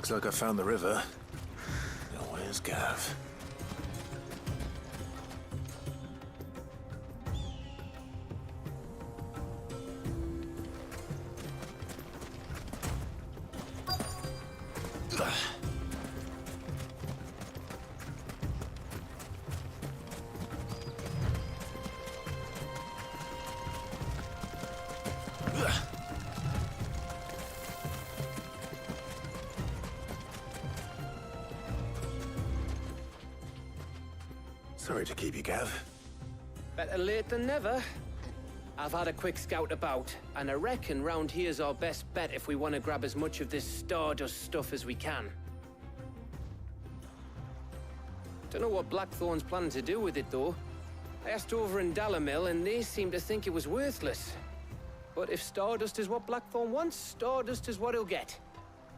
Looks like I found the river. Now where's Gav? Sorry to keep you, Gav. Better late than never. I've had a quick scout about, and I reckon round here's our best bet if we want to grab as much of this Stardust stuff as we can. Don't know what Blackthorn's planning to do with it, though. I asked over in Dalamil, and they seem to think it was worthless. But if Stardust is what Blackthorn wants, Stardust is what he'll get.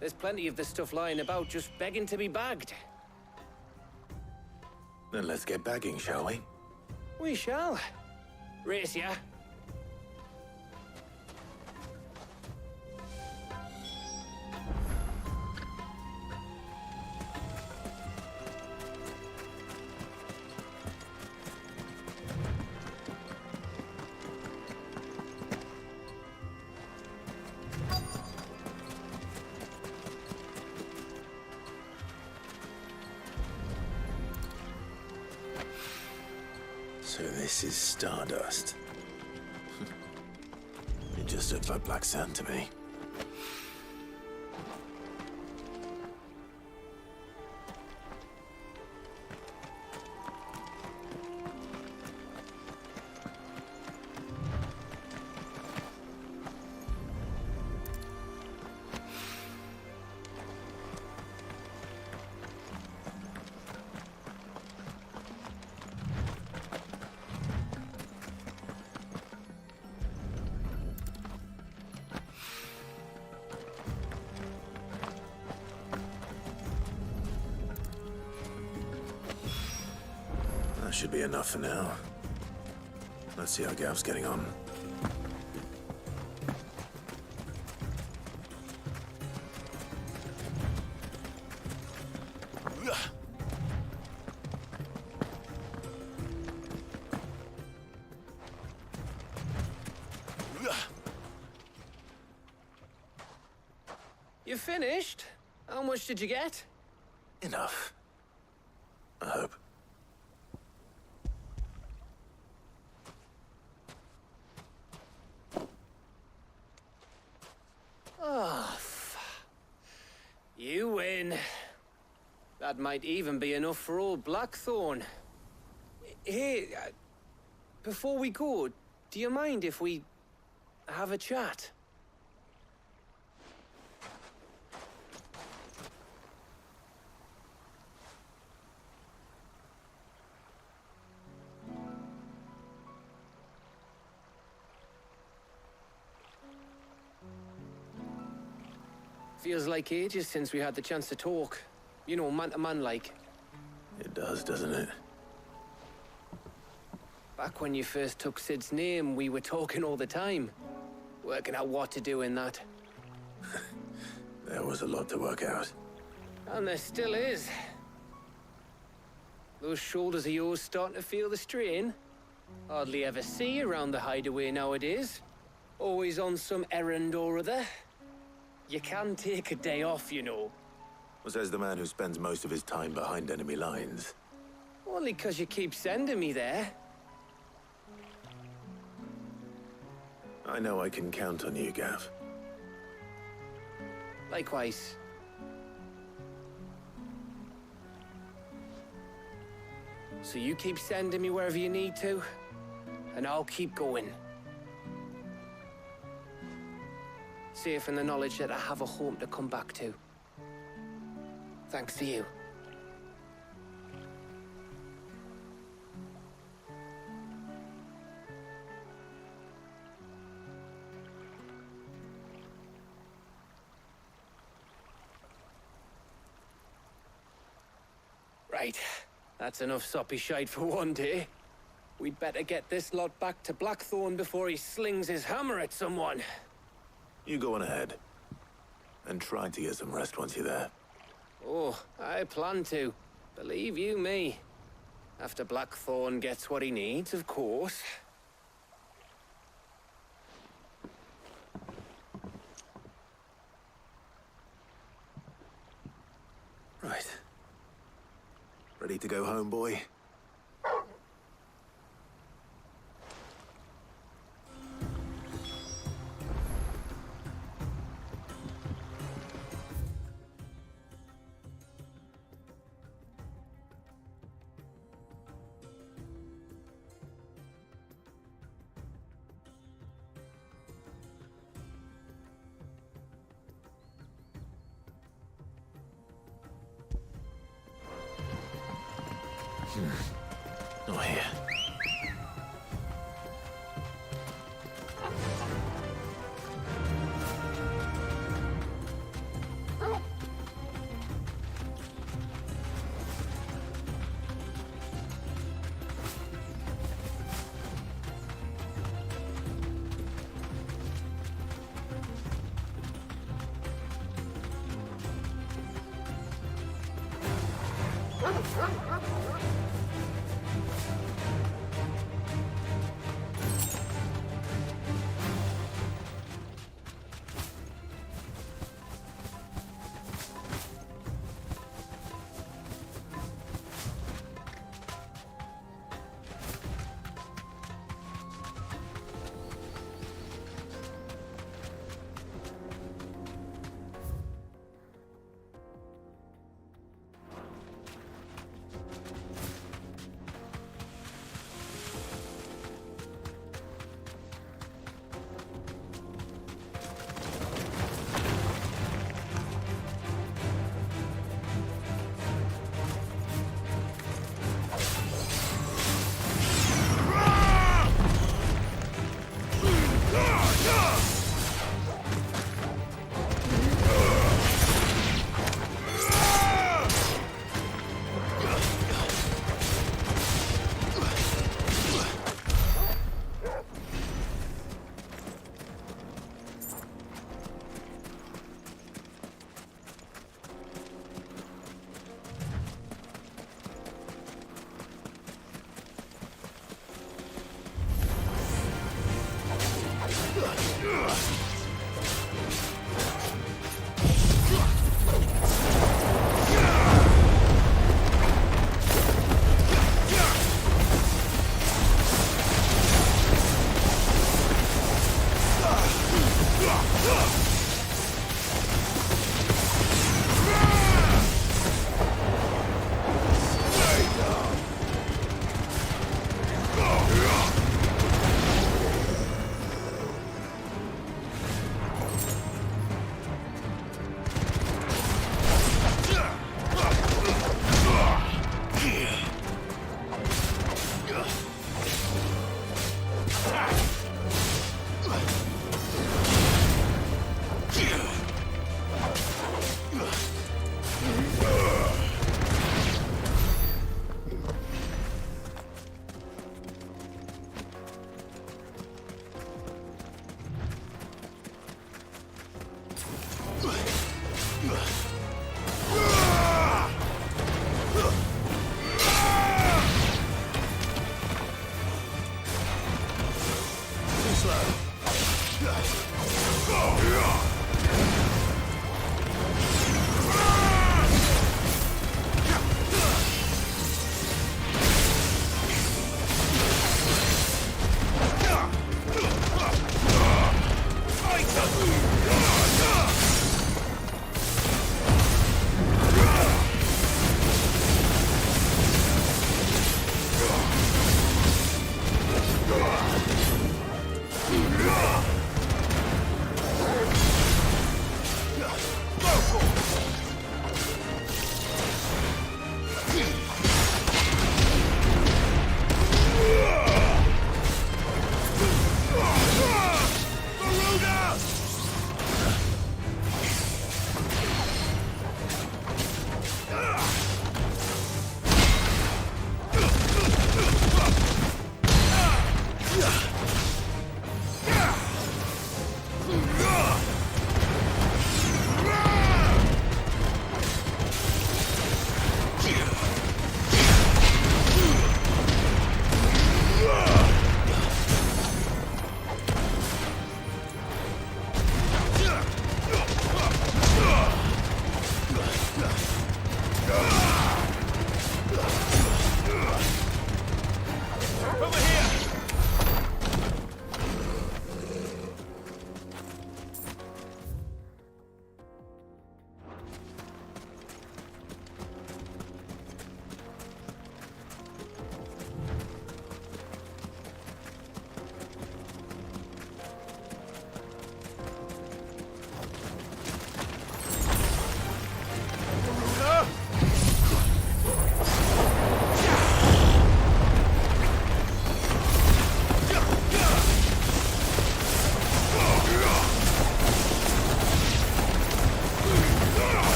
There's plenty of this stuff lying about, just begging to be bagged. Then let's get bagging, shall we? We shall. Race ya. So this is Stardust. It just looks like black sand to me. That should be enough for now. Let's see how Gav's getting on. You finished? How much did you get? Enough. I hope. Oh, you win. That might even be enough for old Blackthorn. Hey, before we go, do you mind if we have a chat? Feels like ages since we had the chance to talk. You know, man to man like. It does, doesn't it? Back when you first took Sid's name, we were talking all the time. Working out what to do in that. There was a lot to work out. And there still is. Those shoulders of yours starting to feel the strain. Hardly ever see you around the hideaway nowadays. Always on some errand or other. You can take a day off, you know. Says the man who spends most of his time behind enemy lines. Only 'cause you keep sending me there. I know I can count on you, Gav. Likewise. So you keep sending me wherever you need to, and I'll keep going. Safe in the knowledge that I have a home to come back to. Thanks to you. Right. That's enough soppy shite for one day. We'd better get this lot back to Blackthorn before he slings his hammer at someone. You go on ahead. And try to get some rest once you're there. Oh, I plan to. Believe you me. After Blackthorn gets what he needs, of course. Right. Ready to go home, boy? Not here.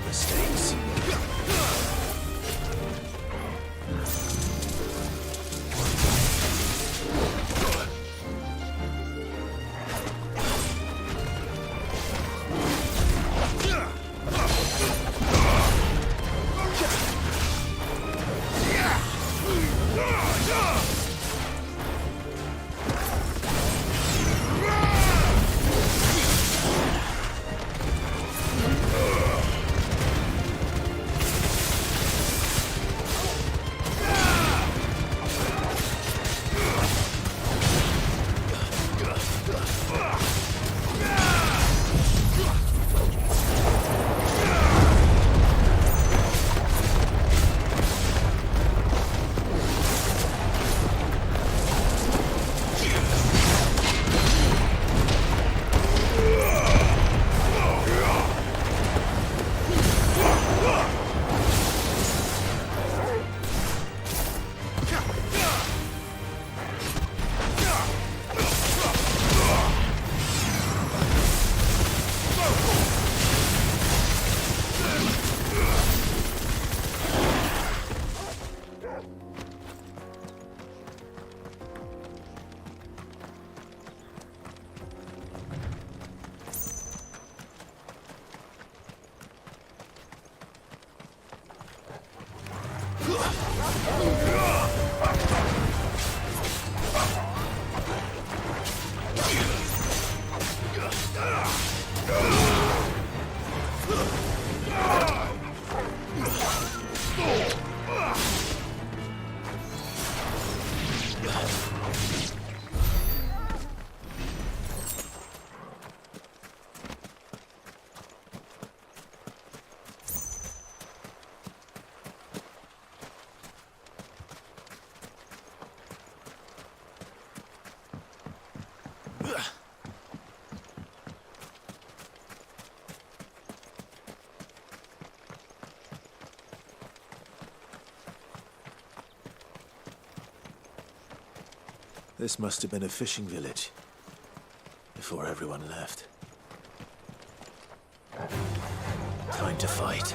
mistakes. This must have been a fishing village before everyone left. Time to fight.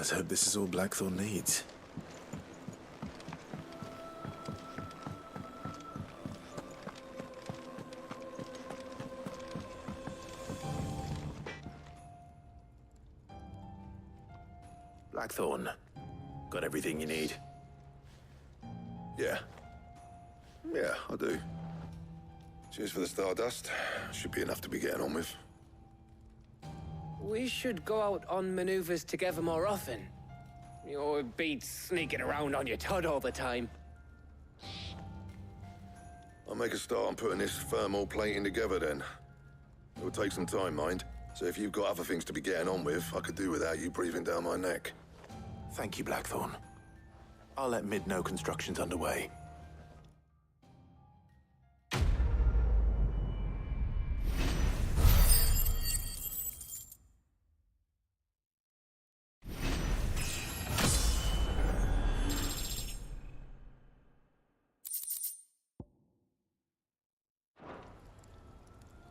Let's hope this is all Blackthorn needs. Blackthorn, got everything you need? Yeah. Yeah, I do. Cheers for the stardust. Should be enough to be getting on with. We should go out on maneuvers together more often. You know, it beats sneaking around on your Todd all the time. I'll make a start on putting this thermal plating together then. It will take some time, mind. So if you've got other things to be getting on with, I could do without you breathing down my neck. Thank you, Blackthorn. I'll let Mid know construction's underway.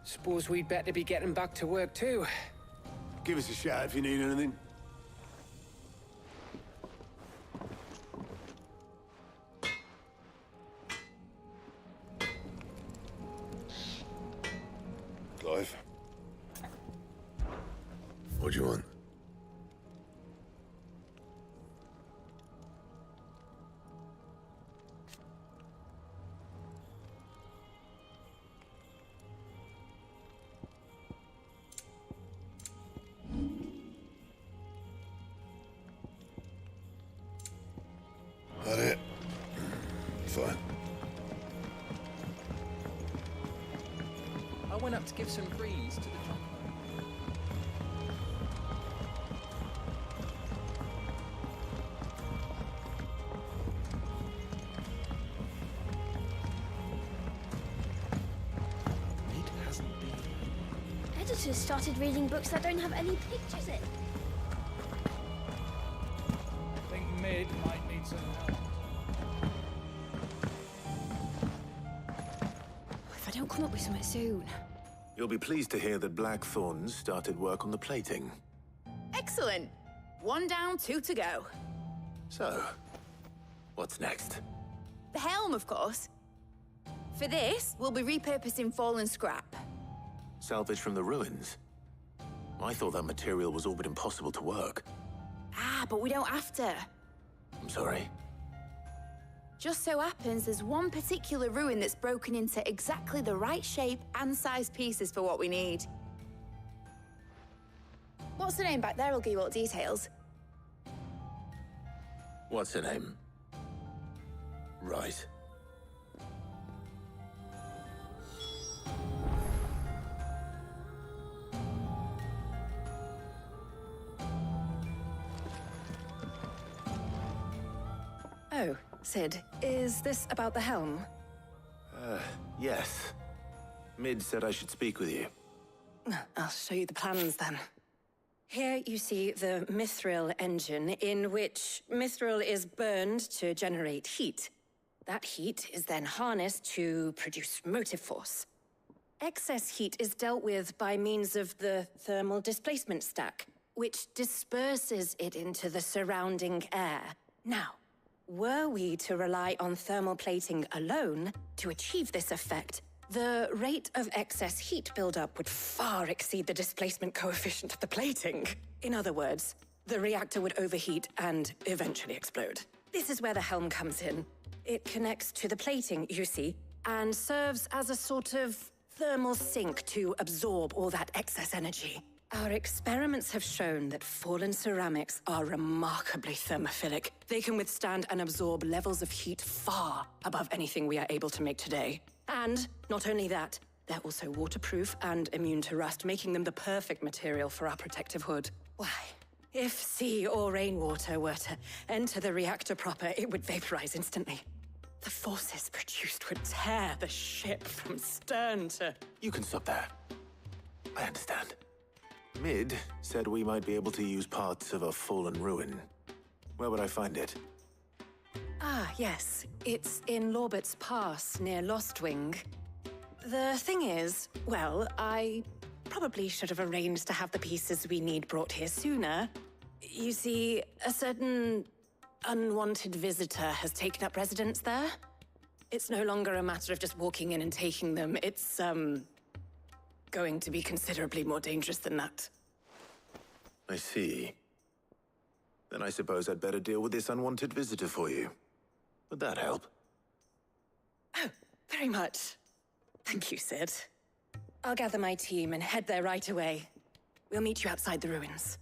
Suppose we'd better be getting back to work too. Give us a shout if you need anything. Clive? What do you want? That it? Fine. I went up to give some grease to the chopper. It hasn't been. Editors started reading books that don't have any pictures in. I think Mid might need some help. If I don't come up with something soon. You'll be pleased to hear that Blackthorn's started work on the plating. Excellent. 1 down, 2 to go. So, what's next? The helm, of course. For this, we'll be repurposing fallen scrap. Salvage from the ruins? I thought that material was all but impossible to work. Ah, but we don't have to. I'm sorry. Just so happens there's one particular ruin that's broken into exactly the right shape and size pieces for what we need. What's the name back there? I'll give you all the details. What's her name? Right. Oh, Sid, is this about the helm? Yes. Mid said I should speak with you. I'll show you the plans then. Here you see the mithril engine, in which mithril is burned to generate heat. That heat is then harnessed to produce motive force. Excess heat is dealt with by means of the thermal displacement stack, which disperses it into the surrounding air. Now, were we to rely on thermal plating alone to achieve this effect, the rate of excess heat buildup would far exceed the displacement coefficient of the plating. In other words, the reactor would overheat and eventually explode. This is where the helm comes in. It connects to the plating, you see, and serves as a sort of thermal sink to absorb all that excess energy. Our experiments have shown that fallen ceramics are remarkably thermophilic. They can withstand and absorb levels of heat far above anything we are able to make today. And not only that, they're also waterproof and immune to rust, making them the perfect material for our protective hood. Why, if sea or rainwater were to enter the reactor proper, it would vaporize instantly. The forces produced would tear the ship from stern to... You can stop there. I understand. Mid said we might be able to use parts of a fallen ruin. Where would I find it? Ah, yes. It's in Lorbert's Pass, near Lostwing. The thing is, well, I probably should have arranged to have the pieces we need brought here sooner. You see, a certain unwanted visitor has taken up residence there. It's no longer a matter of just walking in and taking them. It's, going to be considerably more dangerous than that. I see. Then I suppose I'd better deal with this unwanted visitor for you. Would that help? Oh, very much. Thank you, Sid. I'll gather my team and head there right away. We'll meet you outside the ruins.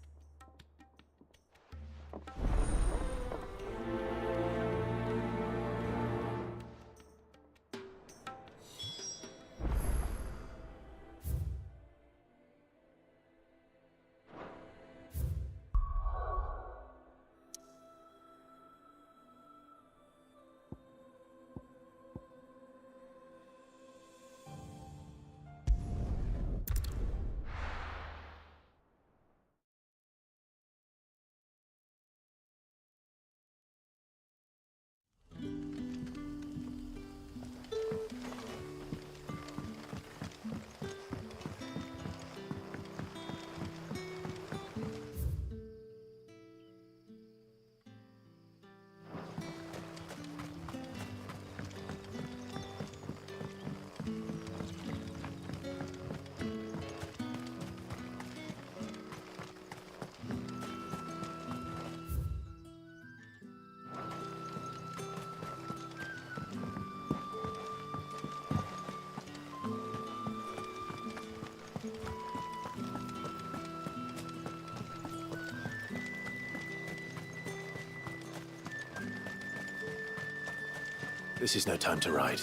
This is no time to ride.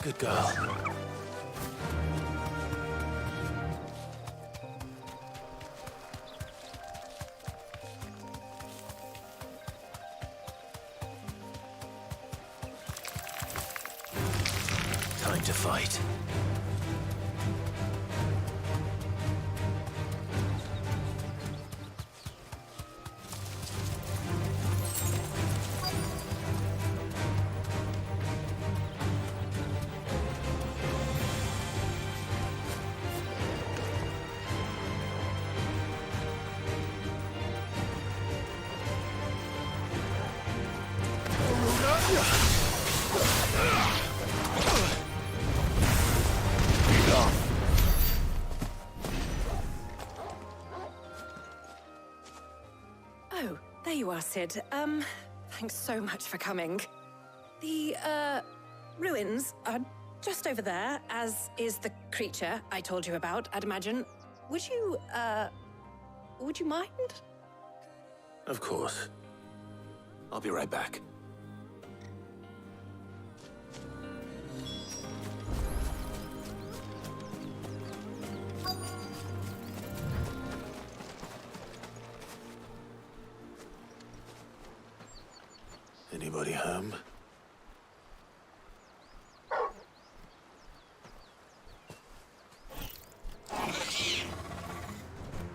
Good girl. Time to fight. Oh, there you are, Sid. Thanks so much for coming. The, ruins are just over there, as is the creature I told you about, I'd imagine. Would you mind? Of course. I'll be right back. Anybody home?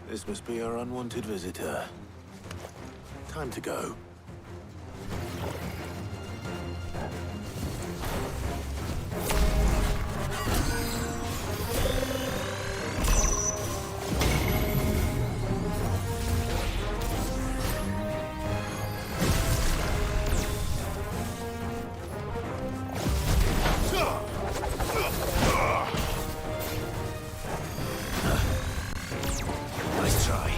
This must be our unwanted visitor. Time to go. Nice try.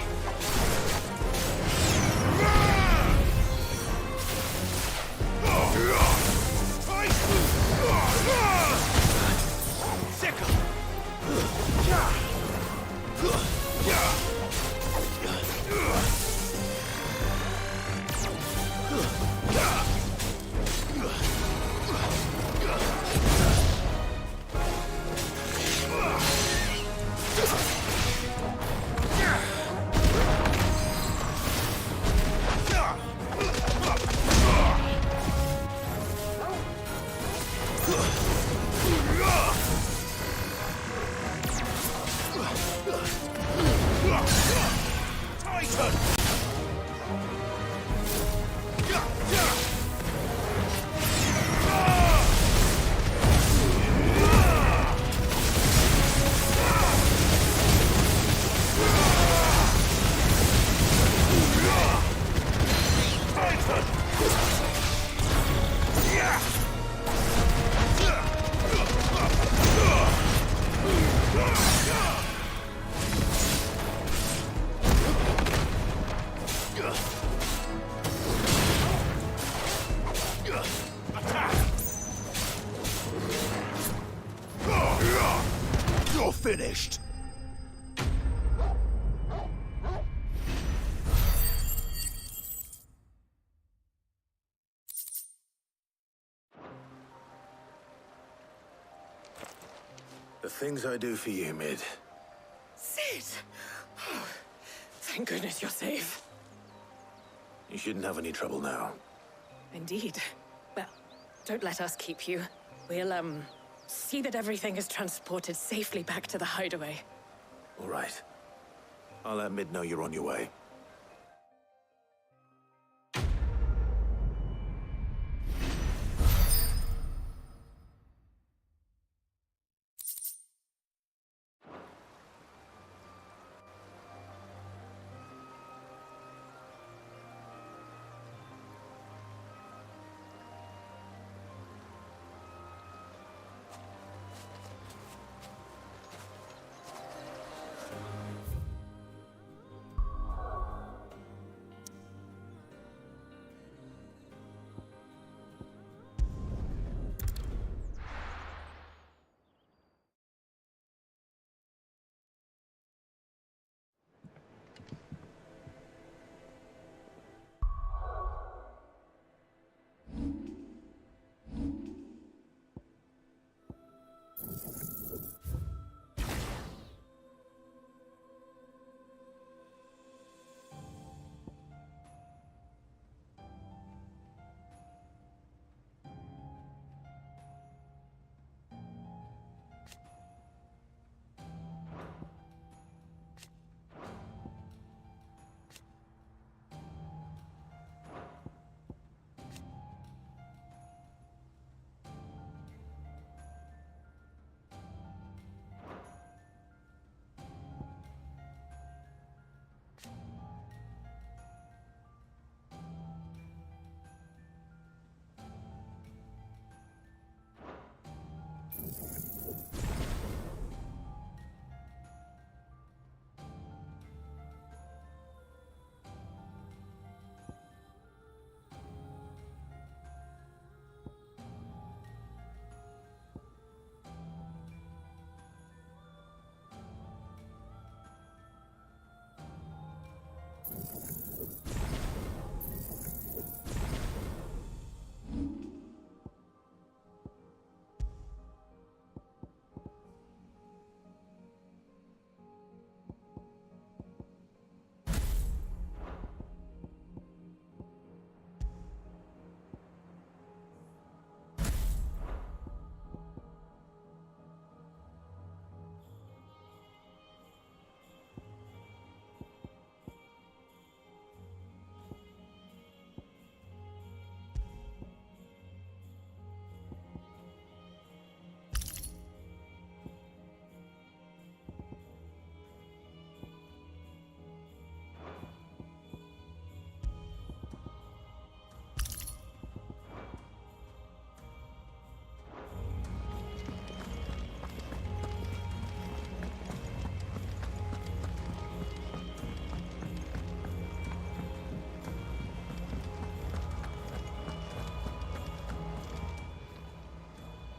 You're finished. The things I do for you, Mid. Sid! Oh, thank goodness you're safe. You shouldn't have any trouble now. Indeed. Well, don't let us keep you. We'll, see that everything is transported safely back to the hideaway. All right. I'll let Mid know you're on your way.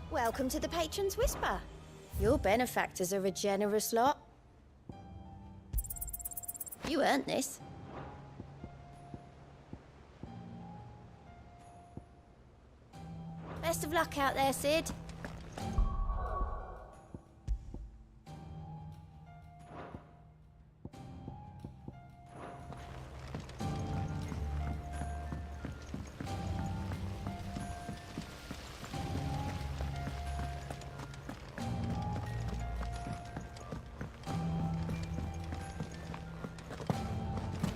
Welcome to the Patron's Whisper. Your benefactors are a generous lot. You earned this. Best of luck out there, Sid.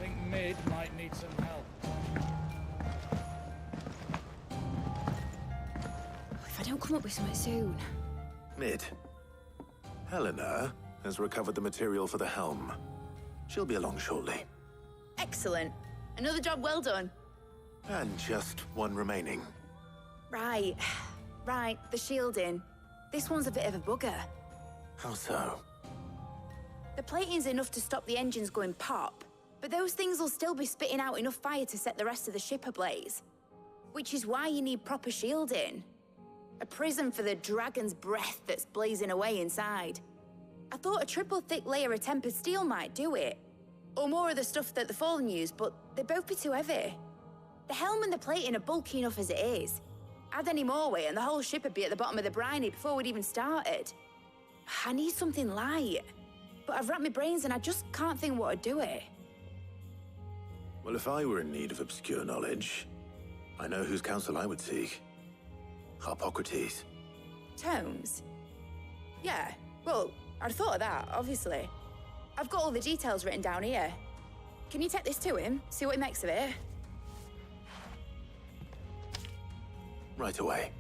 I think Mid might need some help. If I don't come up with something soon. Mid. Helena has recovered the material for the helm. She'll be along shortly. Excellent. Another job well done. And just one remaining. Right. Right, the shielding. This one's a bit of a bugger. How so? The plating's enough to stop the engines going pop, but those things will still be spitting out enough fire to set the rest of the ship ablaze. Which is why you need proper shielding. A prison for the dragon's breath that's blazing away inside. I thought a triple thick layer of tempered steel might do it. Or more of the stuff that the Fallen use, but they'd both be too heavy. The helm and the plating are bulky enough as it is. Add any more weight and the whole ship would be at the bottom of the briny before we'd even started. I need something light. But I've racked my brains and I just can't think what would do it. Well, if I were in need of obscure knowledge, I know whose counsel I would seek. Harpocrates. Tomes? Yeah, well, I'd thought of that, obviously. I've got all the details written down here. Can you take this to him, see what he makes of it? Right away.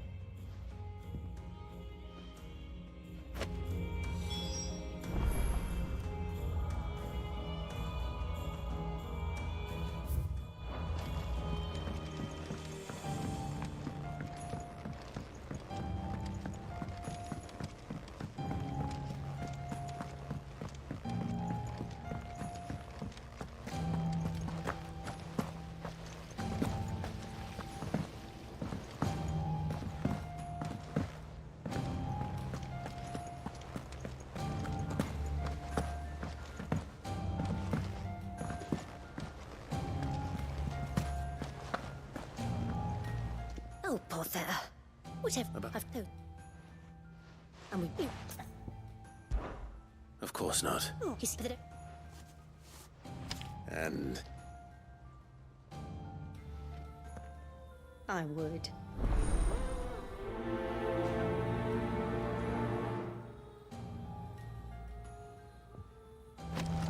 Oh, Potter. Whatever I've done. And we... Of course not. Oh, you see that? And I would.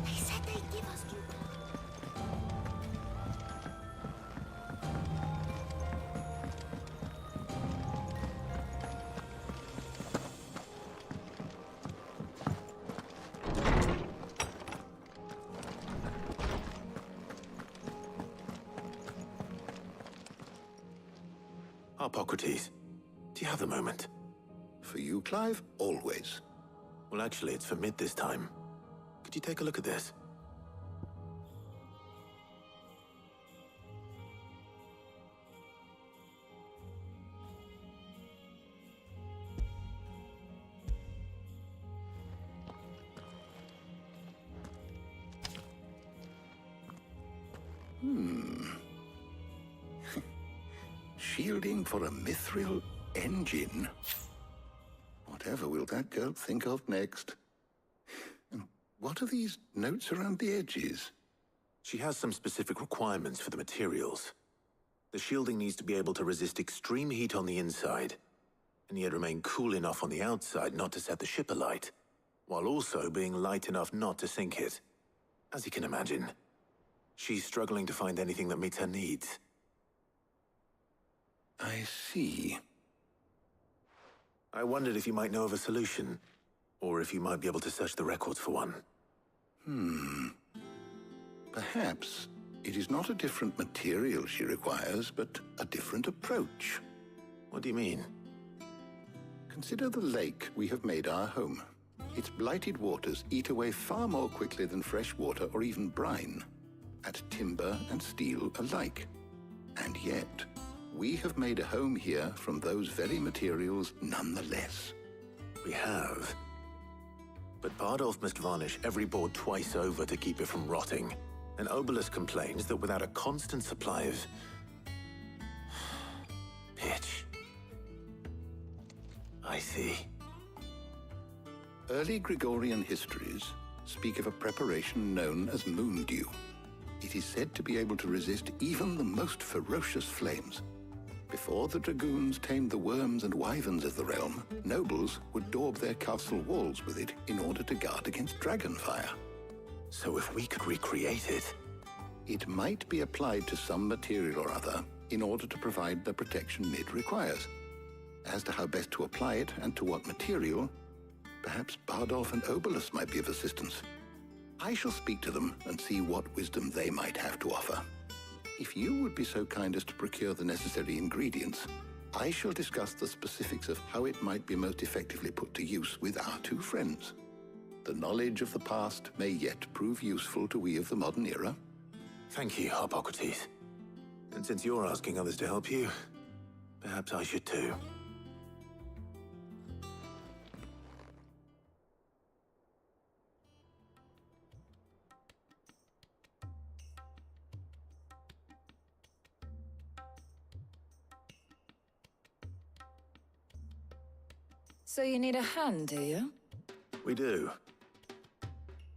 They said they'd give us new... Harpocrates, do you have a moment? For you, Clive, always. Well, actually, it's for Mid this time. Could you take a look at this? Shielding for a mithril engine. Whatever will that girl think of next? And what are these notes around the edges? She has some specific requirements for the materials. The shielding needs to be able to resist extreme heat on the inside, and yet remain cool enough on the outside not to set the ship alight, while also being light enough not to sink it. As you can imagine, she's struggling to find anything that meets her needs. I see. I wondered if you might know of a solution, or if you might be able to search the records for one. Perhaps it is not a different material she requires, but a different approach. What do you mean? Consider the lake we have made our home. Its blighted waters eat away far more quickly than fresh water or even brine, at timber and steel alike. And yet, we have made a home here from those very materials nonetheless. We have. But Bardolph must varnish every board twice over to keep it from rotting. And Obelus complains that without a constant supply of... pitch. I see. Early Gregorian histories speak of a preparation known as moon dew. It is said to be able to resist even the most ferocious flames. Before the dragoons tamed the worms and wyverns of the realm, nobles would daub their castle walls with it in order to guard against dragon fire. So if we could recreate it... It might be applied to some material or other in order to provide the protection Mid requires. As to how best to apply it and to what material, perhaps Bardolph and Obelus might be of assistance. I shall speak to them and see what wisdom they might have to offer. If you would be so kind as to procure the necessary ingredients, I shall discuss the specifics of how it might be most effectively put to use with our two friends. The knowledge of the past may yet prove useful to we of the modern era. Thank you, Hippocrates. And since you're asking others to help you, perhaps I should too. So you need a hand, do you? We do.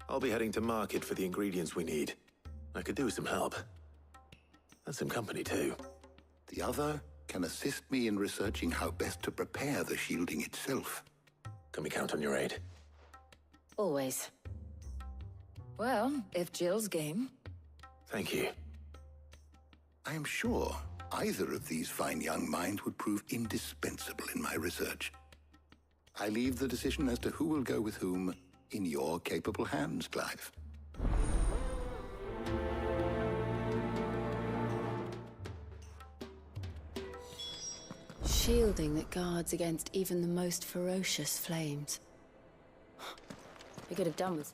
I'll be heading to market for the ingredients we need. I could do with some help. And some company, too. The other can assist me in researching how best to prepare the shielding itself. Can we count on your aid? Always. Well, if Jill's game. Thank you. I am sure either of these fine young minds would prove indispensable in my research. I leave the decision as to who will go with whom in your capable hands, Clive. Shielding that guards against even the most ferocious flames. We could have done with...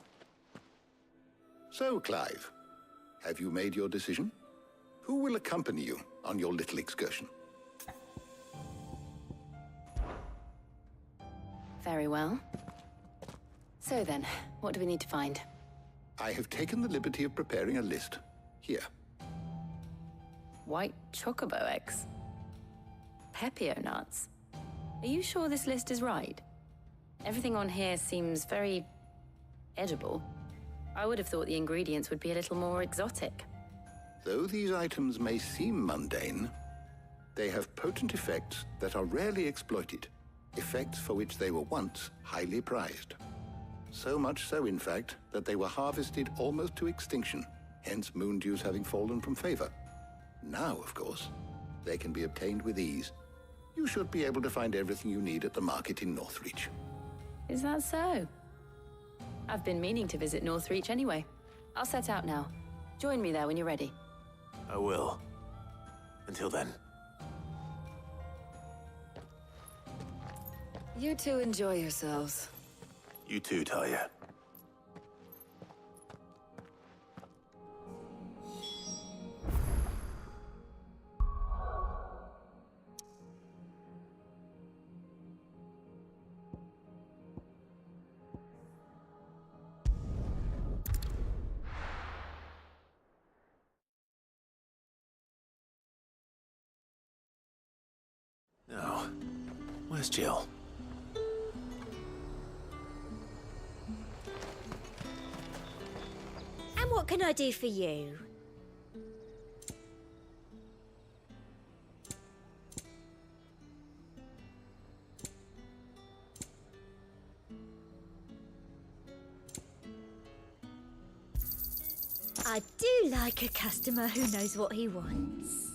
So, Clive, have you made your decision? Who will accompany you on your little excursion? Very well. So then, what do we need to find? I have taken the liberty of preparing a list. Here. White chocobo eggs. Pepio nuts. Are you sure this list is right? Everything on here seems very... edible. I would have thought the ingredients would be a little more exotic. Though these items may seem mundane, they have potent effects that are rarely exploited. Effects for which they were once highly prized. So much so, in fact, that they were harvested almost to extinction, hence moondews having fallen from favor. Now, of course, they can be obtained with ease. You should be able to find everything you need at the market in Northreach. Is that so? I've been meaning to visit Northreach anyway. I'll set out now. Join me there when you're ready. I will. Until then. You two enjoy yourselves. You too, Talia. Now, where's Jill? And what can I do for you? I do like a customer who knows what he wants.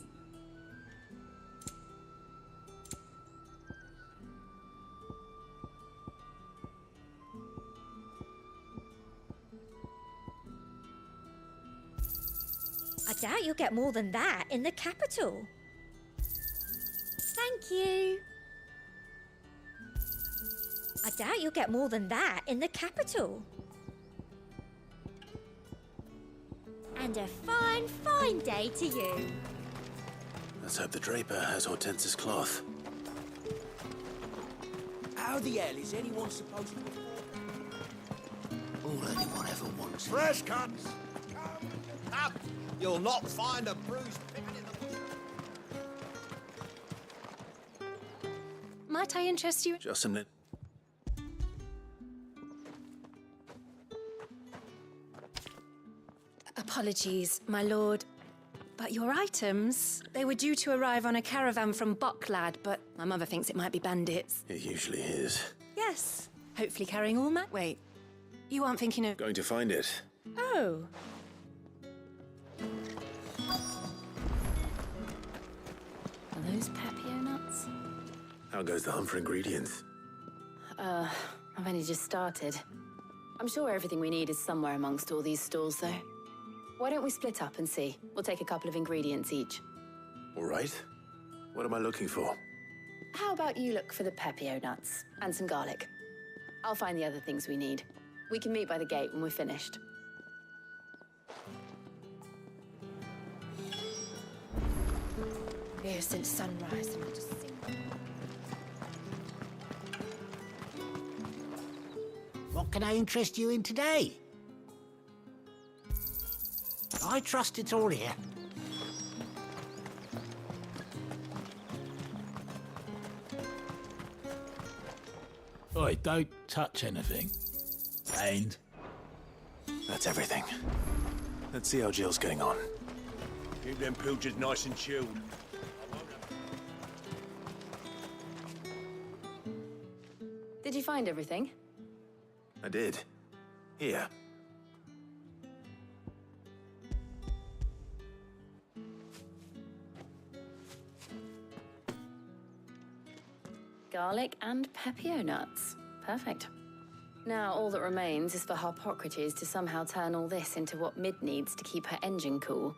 I doubt you'll get more than that in the capital. Thank you. I doubt you'll get more than that in the capital. And a fine, fine day to you. Let's hope the draper has Hortense's cloth. How the hell is anyone supposed to afford? All anyone ever wants. Fresh cuts! Up! You'll not find a bruised pickle in the... Might I interest you? Just some... Apologies, my lord. But your items, they were due to arrive on a caravan from Bucklad, but my mother thinks it might be bandits. It usually is. Yes. Hopefully carrying all that. Wait, you aren't thinking of... Going to find it. Oh. Are those Pepio nuts? How goes the hunt for ingredients? I've only just started. I'm sure everything we need is somewhere amongst all these stalls, though. Why don't we split up and see? We'll take a couple of ingredients each. All right. What am I looking for? How about you look for the pepio nuts and some garlic? I'll find the other things we need. We can meet by the gate when we're finished. Here since sunrise and just sing. What can I interest you in today? I trust it's all here. Oi, don't touch anything. And? That's everything. Let's see how Jill's getting on. Keep them pilchers nice and chilled. Did you find everything? I did. Here. Garlic and pepio nuts. Perfect. Now all that remains is for Harpocrates to somehow turn all this into what Mid needs to keep her engine cool.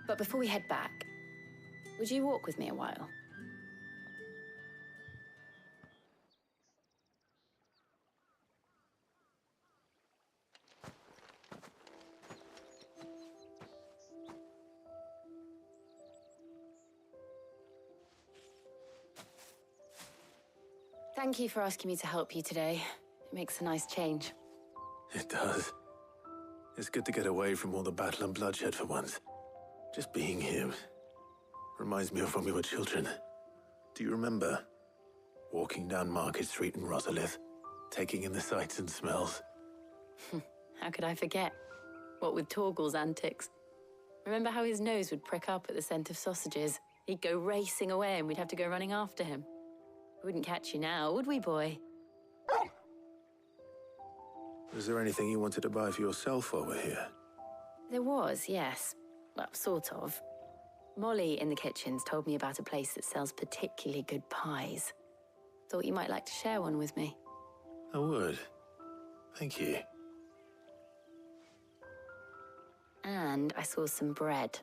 But before we head back, would you walk with me a while? Thank you for asking me to help you today. It makes a nice change. It does. It's good to get away from all the battle and bloodshed for once. Just being here reminds me of when we were children. Do you remember? Walking down Market Street in Rosalith, taking in the sights and smells. How could I forget? What with Torgal's antics. Remember how his nose would prick up at the scent of sausages? He'd go racing away and we'd have to go running after him. We wouldn't catch you now, would we, boy? Was there anything you wanted to buy for yourself while we're here? There was, yes. Well, sort of. Molly in the kitchens told me about a place that sells particularly good pies. Thought you might like to share one with me. I would. Thank you. And I saw some bread.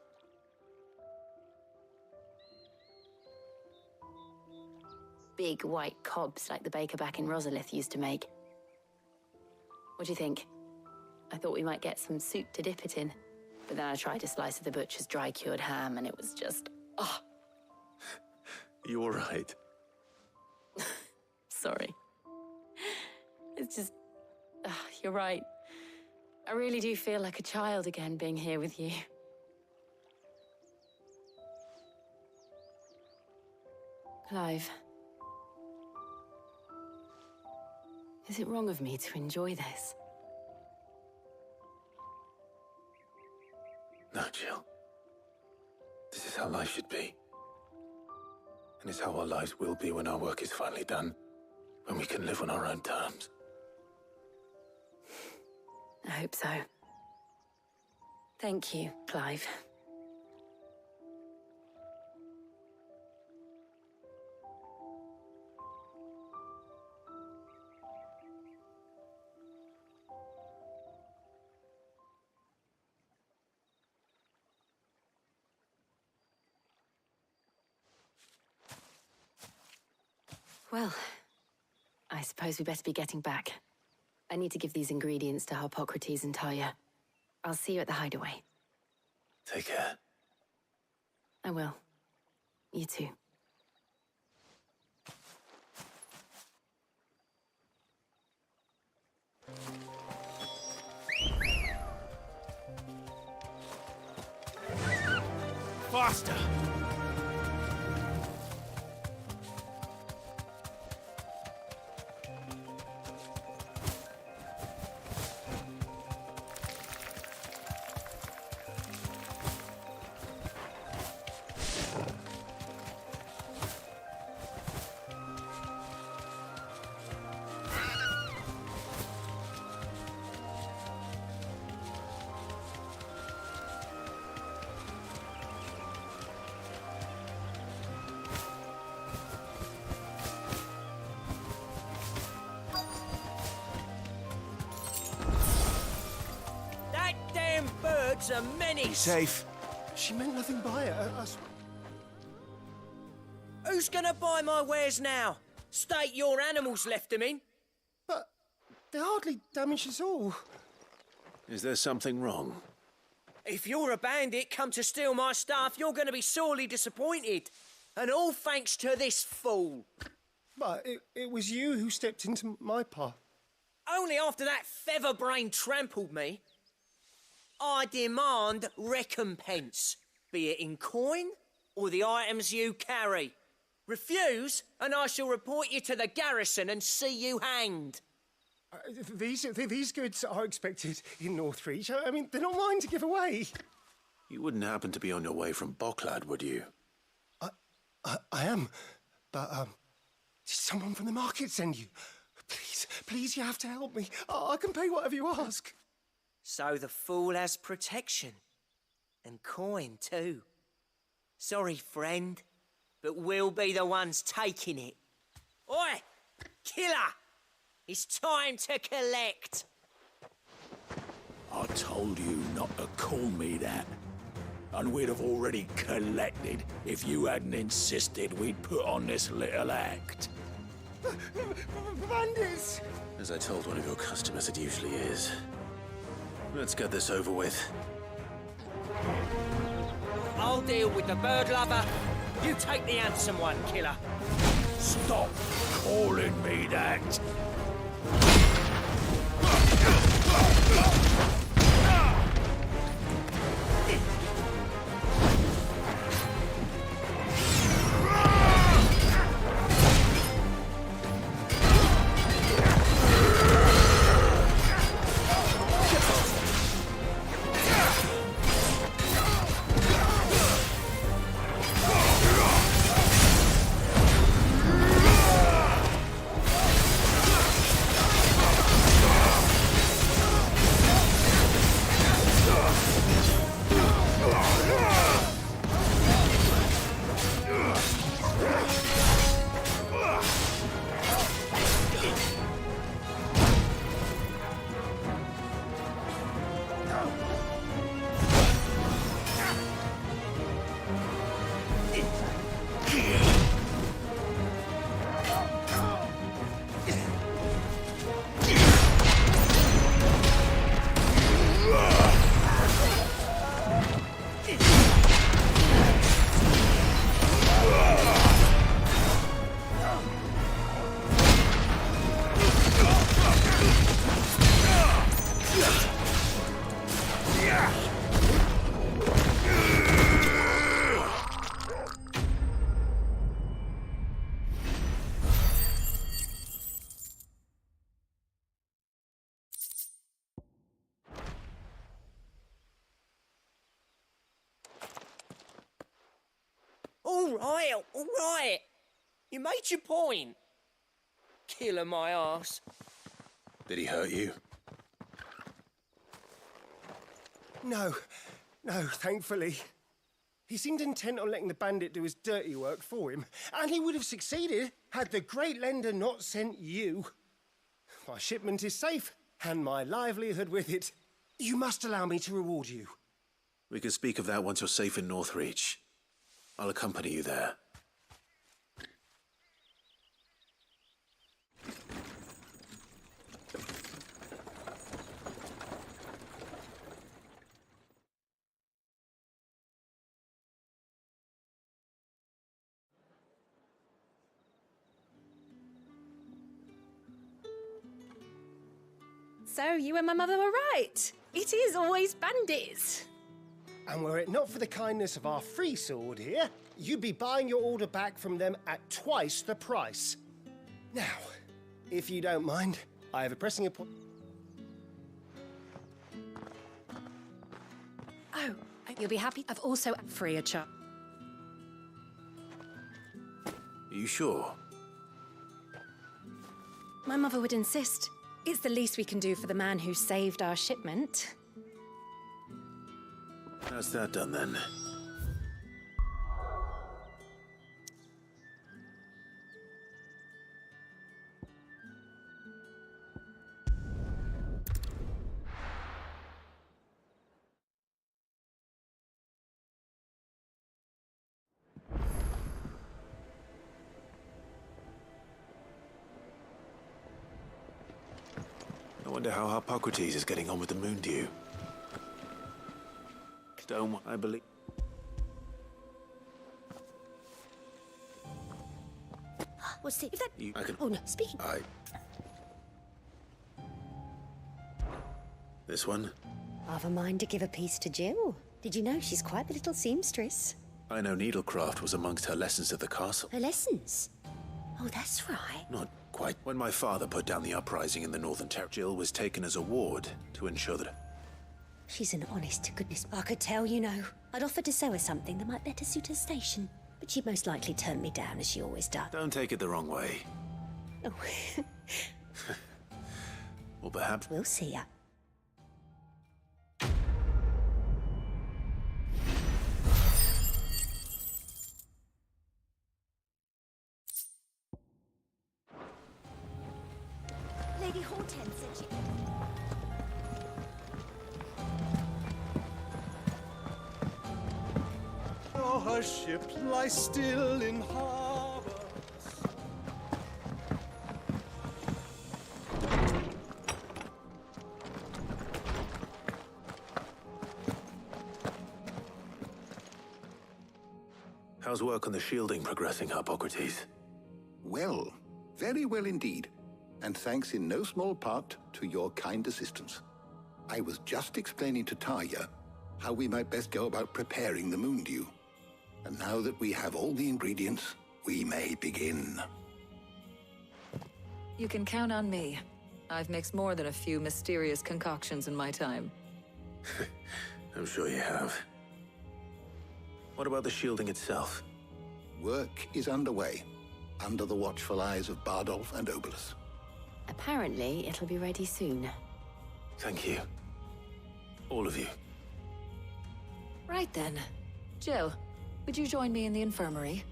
Big white cobs like the baker back in Rosalith used to make. What do you think? I thought we might get some soup to dip it in. But then I tried a slice of the butcher's dry-cured ham and it was just... oh. You all right? Sorry. It's just... you're right. I really do feel like a child again being here with you. Clive. Is it wrong of me to enjoy this? No, Jill. This is how life should be. And it's how our lives will be when our work is finally done. When we can live on our own terms. I hope so. Thank you, Clive. Well, I suppose we better be getting back. I need to give these ingredients to Harpocrates and Talia. I'll see you at the hideaway. Take care. I will. You too. Faster! bird's a menace. Safe. She meant nothing by it. I swear. Who's gonna buy my wares now? State your animals left them in. But they hardly damaged us all. Is there something wrong? If you're a bandit come to steal my stuff, you're gonna be sorely disappointed. And all thanks to this fool. But it was you who stepped into my path. Only after that feather-brain trampled me. I demand recompense, be it in coin or the items you carry. Refuse, and I shall report you to the garrison and see you hanged. These goods are expected in Northreach. I mean, they're not mine to give away. You wouldn't happen to be on your way from Bocklad, would you? I am, but did someone from the market send you? Please, you have to help me. I can pay whatever you ask. So the fool has protection. And coin, too. Sorry, friend, but we'll be the ones taking it. Oi! Killer! It's time to collect. I told you not to call me that. And we'd have already collected if you hadn't insisted we'd put on this little act. Bandits! As I told one of your customers, it usually is. Let's get this over with. I'll deal with the bird lover. You take the handsome one, killer. Stop calling me that. All right. You made your point. Killer my ass. Did he hurt you? No, thankfully. He seemed intent on letting the bandit do his dirty work for him, and he would have succeeded had the great lender not sent you. My shipment is safe, and my livelihood with it. You must allow me to reward you. We can speak of that once you're safe in Northreach. I'll accompany you there. So you and my mother were right. It is always bandits. And were it not for the kindness of our free sword here, you'd be buying your order back from them at twice the price. Now, if you don't mind, I have a pressing appointment. Oh, you'll be happy. I've also free of charge. Are you sure? My mother would insist. It's the least we can do for the man who saved our shipment. How's that done then? Wonder how Hippocrates is getting on with the moon dew. Don't I believe... What's the... If that... I can... Oh, no, speaking... This one? I've a mind to give a piece to Jill. Did you know she's quite the little seamstress? I know needlecraft was amongst her lessons at the castle. Her lessons? Oh, that's right. Not quite. When my father put down the uprising in the Northern Territory, Jill was taken as a ward to ensure that... She's an honest-to-goodness... I could tell, you know. I'd offered to sew her something that might better suit her station. But she'd most likely turn me down, as she always does. Don't take it the wrong way. Oh. Or perhaps... We'll see ya. Lady Hortense said she... Oh, her ship lies still in harbor. How's work on the shielding progressing, Hippocrates? Well, very well indeed. And thanks in no small part to your kind assistance. I was just explaining to Tarja how we might best go about preparing the moon dew. And now that we have all the ingredients, we may begin. You can count on me. I've mixed more than a few mysterious concoctions in my time. I'm sure you have. What about the shielding itself? Work is underway, under the watchful eyes of Bardolph and Obolus. Apparently, it'll be ready soon. Thank you. All of you. Right then. Jill, would you join me in the infirmary?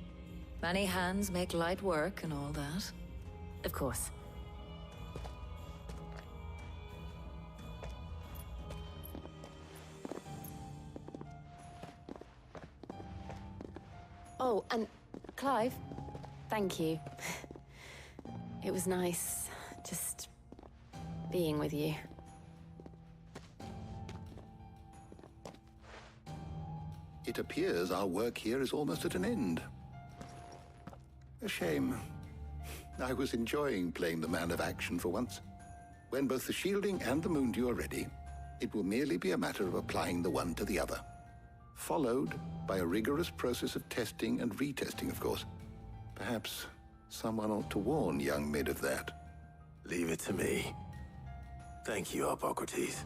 Many hands make light work and all that. Of course. Oh, and Clive, thank you. It was nice just being with you. It appears our work here is almost at an end. A shame. I was enjoying playing the man of action for once. When both the shielding and the moon dew are ready, it will merely be a matter of applying the one to the other. Followed by a rigorous process of testing and retesting, of course. Perhaps someone ought to warn young Mid of that. Leave it to me. Thank you, Hippocrates.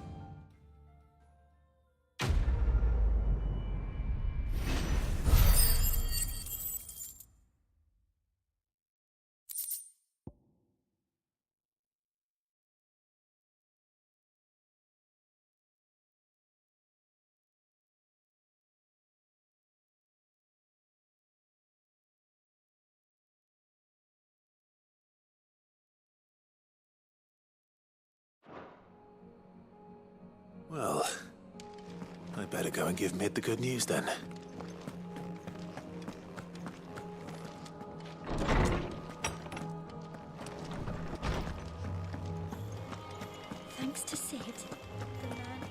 Well, I better go and give Mid the good news then. Thanks to Sid, the man who...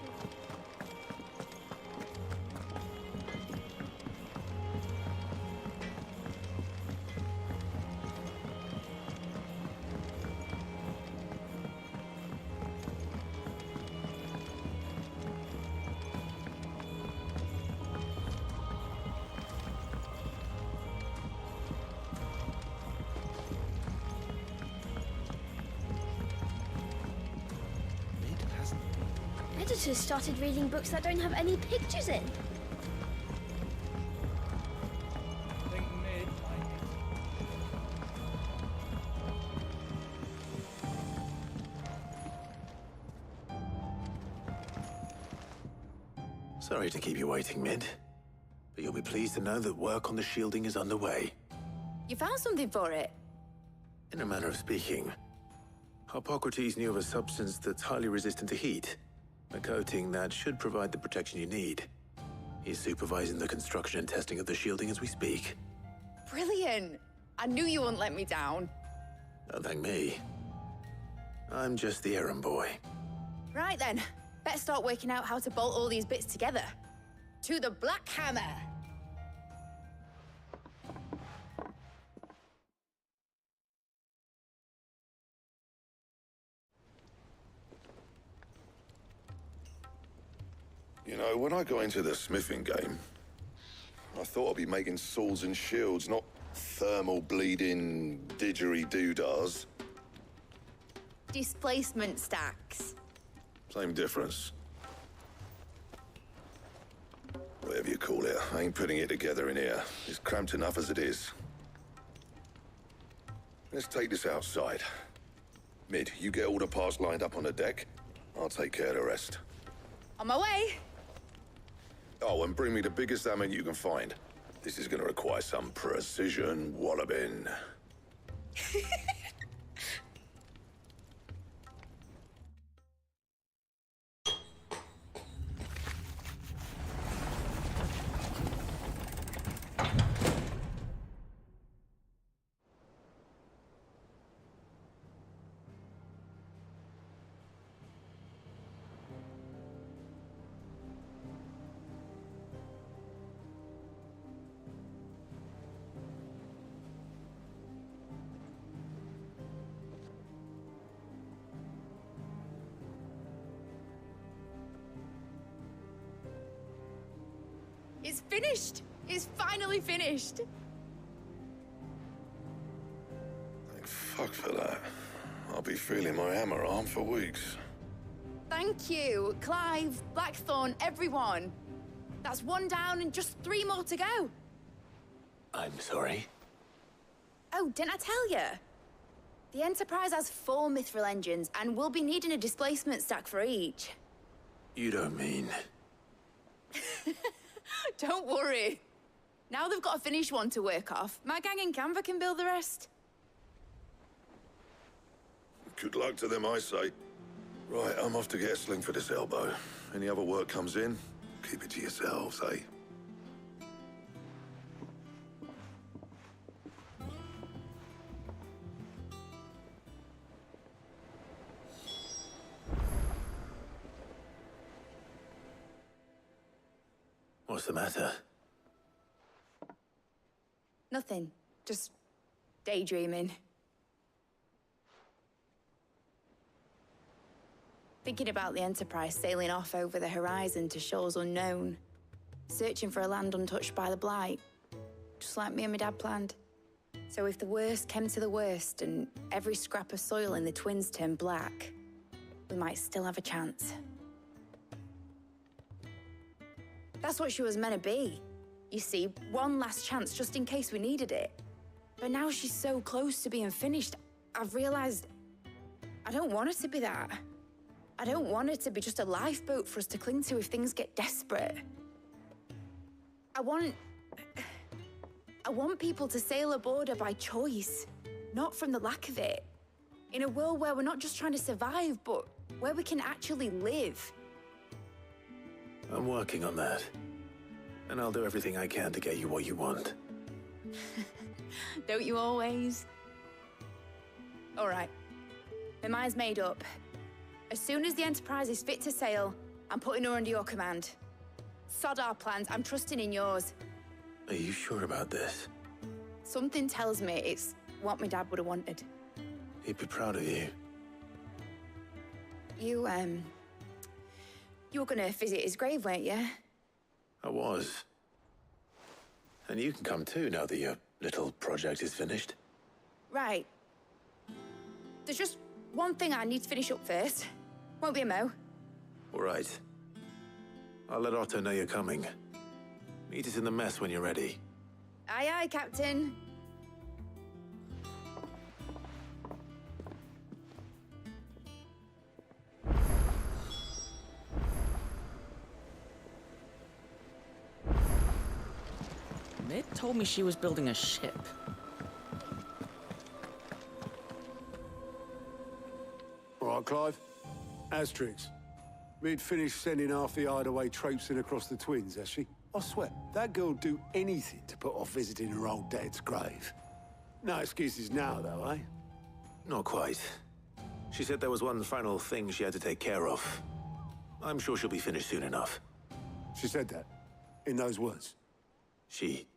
Editors started reading books that don't have any pictures in. I think Mid might Sorry to keep you waiting, Mid. But you'll be pleased to know that work on the shielding is underway. You found something for it? In a manner of speaking, Hippocrates knew of a substance that's highly resistant to heat. A coating that should provide the protection you need. He's supervising the construction and testing of the shielding as we speak. Brilliant! I knew you wouldn't let me down. Don't thank me. I'm just the errand boy. Right then, better start working out how to bolt all these bits together. To the Black Hammer! You know, when I got into the smithing game, I thought I'd be making swords and shields, not thermal bleeding didgeridoo-dahs. Displacement stacks. Same difference. Whatever you call it, I ain't putting it together in here. It's cramped enough as it is. Let's take this outside. Mid, you get all the parts lined up on the deck. I'll take care of the rest. On my way! Oh, and bring me the biggest hammer you can find. This is gonna require some precision walloping. It's finished! It's finally finished! Thank fuck for that. I'll be feeling my hammer arm for weeks. Thank you, Clive, Blackthorn, everyone. That's one down and just 3 more to go. I'm sorry. Oh, didn't I tell you? The Enterprise has 4 mithril engines, and we'll be needing a displacement stack for each. You don't mean... Don't worry. Now they've got a finished one to work off. My gang in Canva can build the rest. Good luck to them, I say. Right, I'm off to get a sling for this elbow. Any other work comes in, keep it to yourselves, eh? What's the matter? Nothing. Just daydreaming. Thinking about the Enterprise sailing off over the horizon to shores unknown. Searching for a land untouched by the Blight. Just like me and my dad planned. So if the worst came to the worst and every scrap of soil in the Twins turned black, we might still have a chance. That's what she was meant to be. You see, one last chance just in case we needed it. But now she's so close to being finished, I've realized I don't want her to be that. I don't want her to be just a lifeboat for us to cling to if things get desperate. I want people to sail aboard her by choice, not from the lack of it. In a world where we're not just trying to survive, but where we can actually live. I'm working on that. And I'll do everything I can to get you what you want. Don't you always? All right. My mind's made up. As soon as the Enterprise is fit to sail, I'm putting her under your command. Sod our plans, I'm trusting in yours. Are you sure about this? Something tells me it's what my dad would have wanted. He'd be proud of you. You were gonna visit his grave, weren't you? I was. And you can come too now that your little project is finished. Right. There's just one thing I need to finish up first. Won't be a mo. All right. I'll let Otto know you're coming. Meet us in the mess when you're ready. Aye, aye, Captain. Mid told me she was building a ship. All right, Clive. Asterix. Mid finished sending half the hideaway traipsing across the Twins, has she? I swear, that girl'd do anything to put off visiting her old dad's grave. No excuses now, though, eh? Not quite. She said there was one final thing she had to take care of. I'm sure she'll be finished soon enough. She said that? In those words? She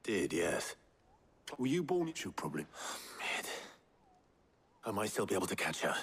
did, yes. Were you born? She'll probably. Mid. I might still be able to catch her.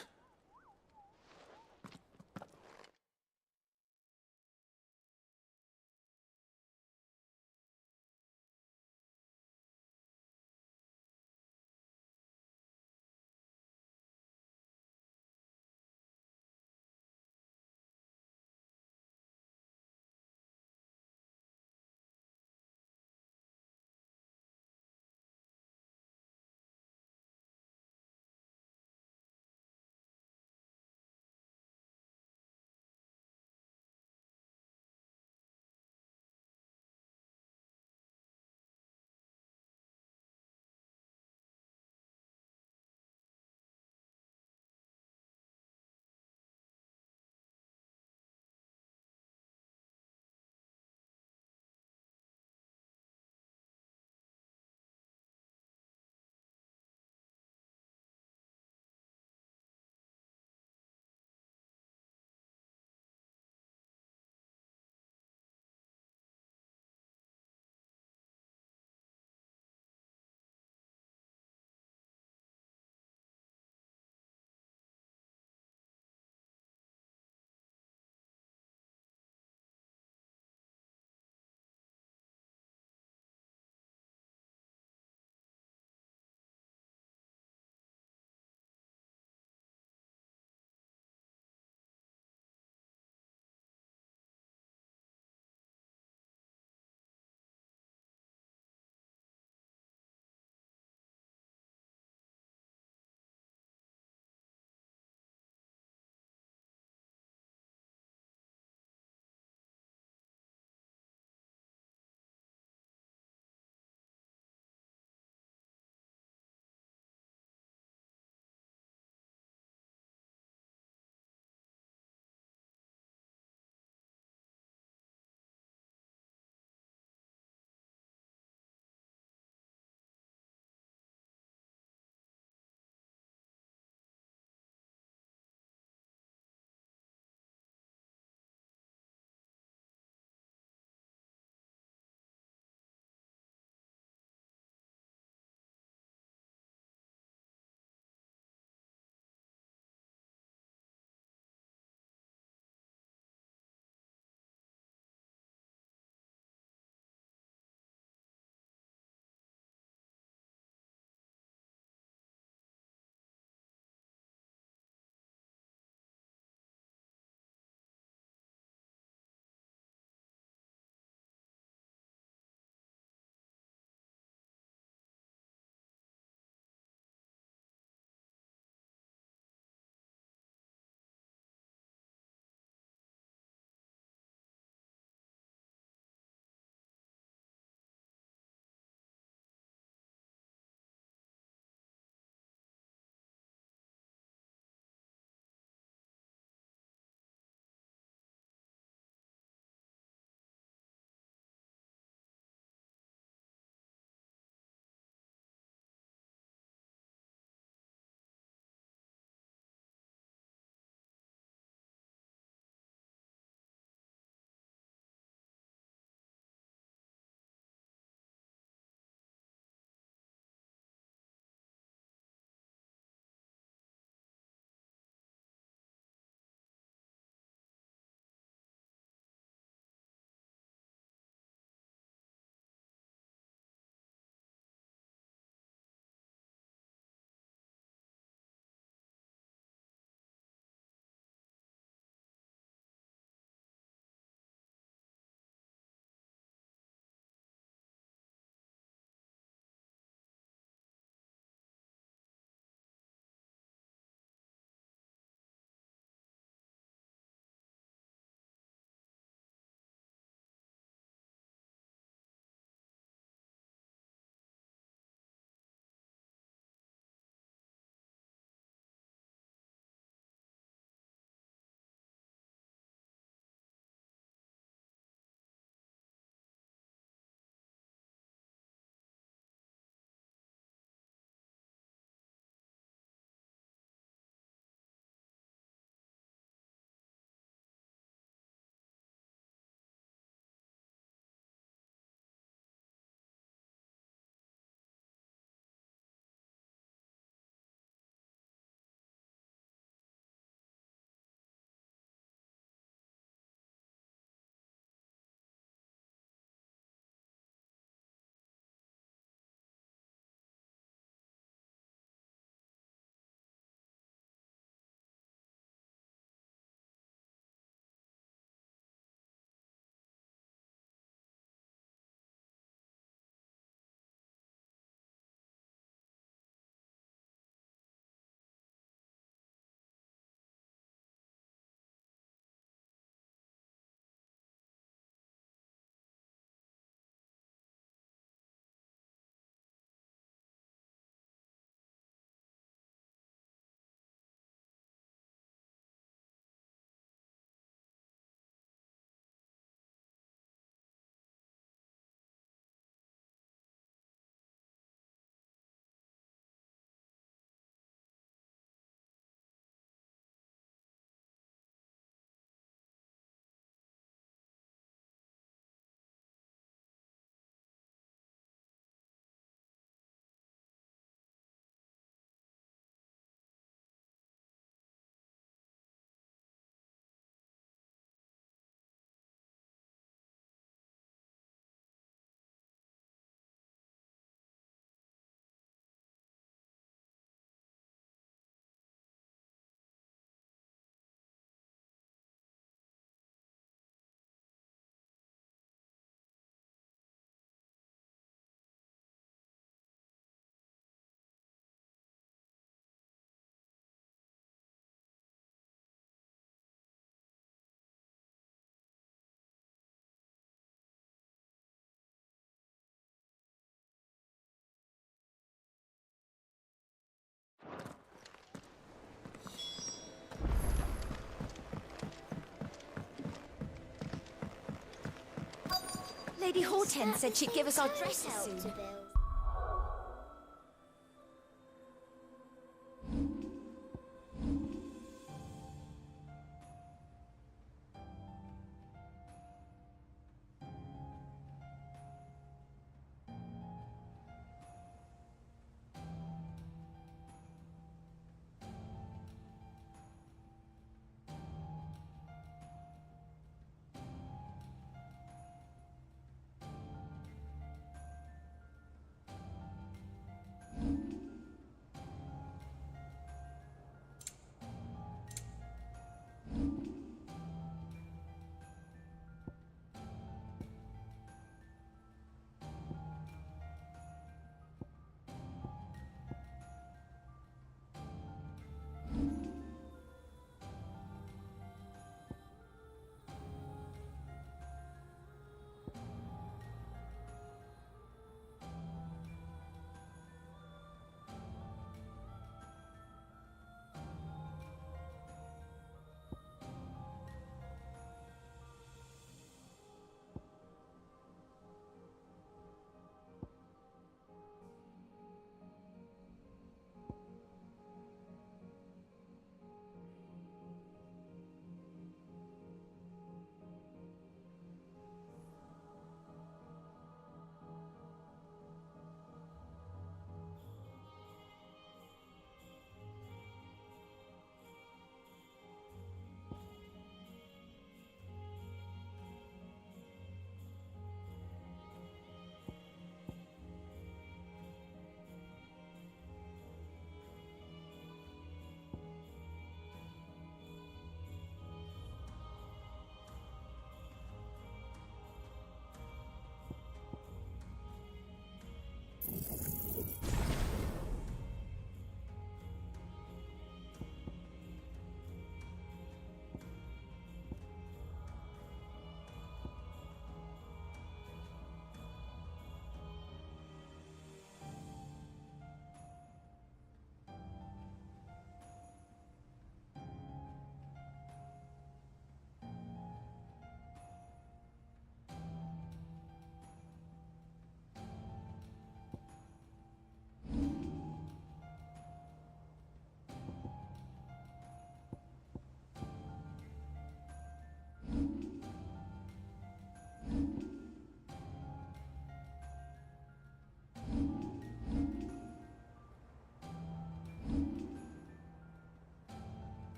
Lady Hortense said she'd give us our dresses soon.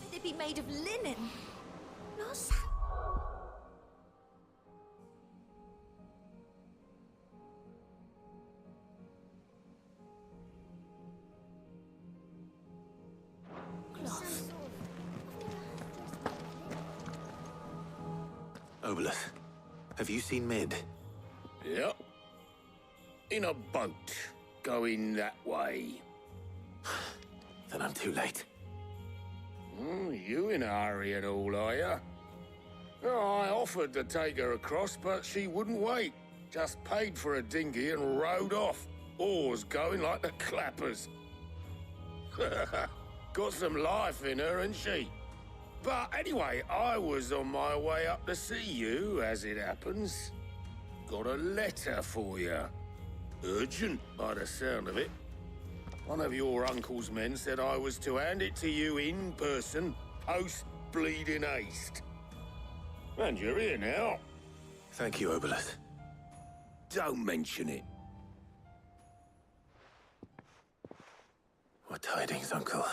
They'd be made of linen. Not cloth. Obolus, have you seen Mid? Yep. In a boat, going that way. Then I'm too late. You in a hurry at all, are you? I offered to take her across, but she wouldn't wait. Just paid for a dinghy and rowed off. Oars going like the clappers. Got some life in her, ain't she? But anyway, I was on my way up to see you, as it happens. Got a letter for you. Urgent, by the sound of it. One of your uncle's men said I was to hand it to you in person, post-bleeding haste. And you're here now. Thank you, Obolus. Don't mention it. What tidings, Uncle?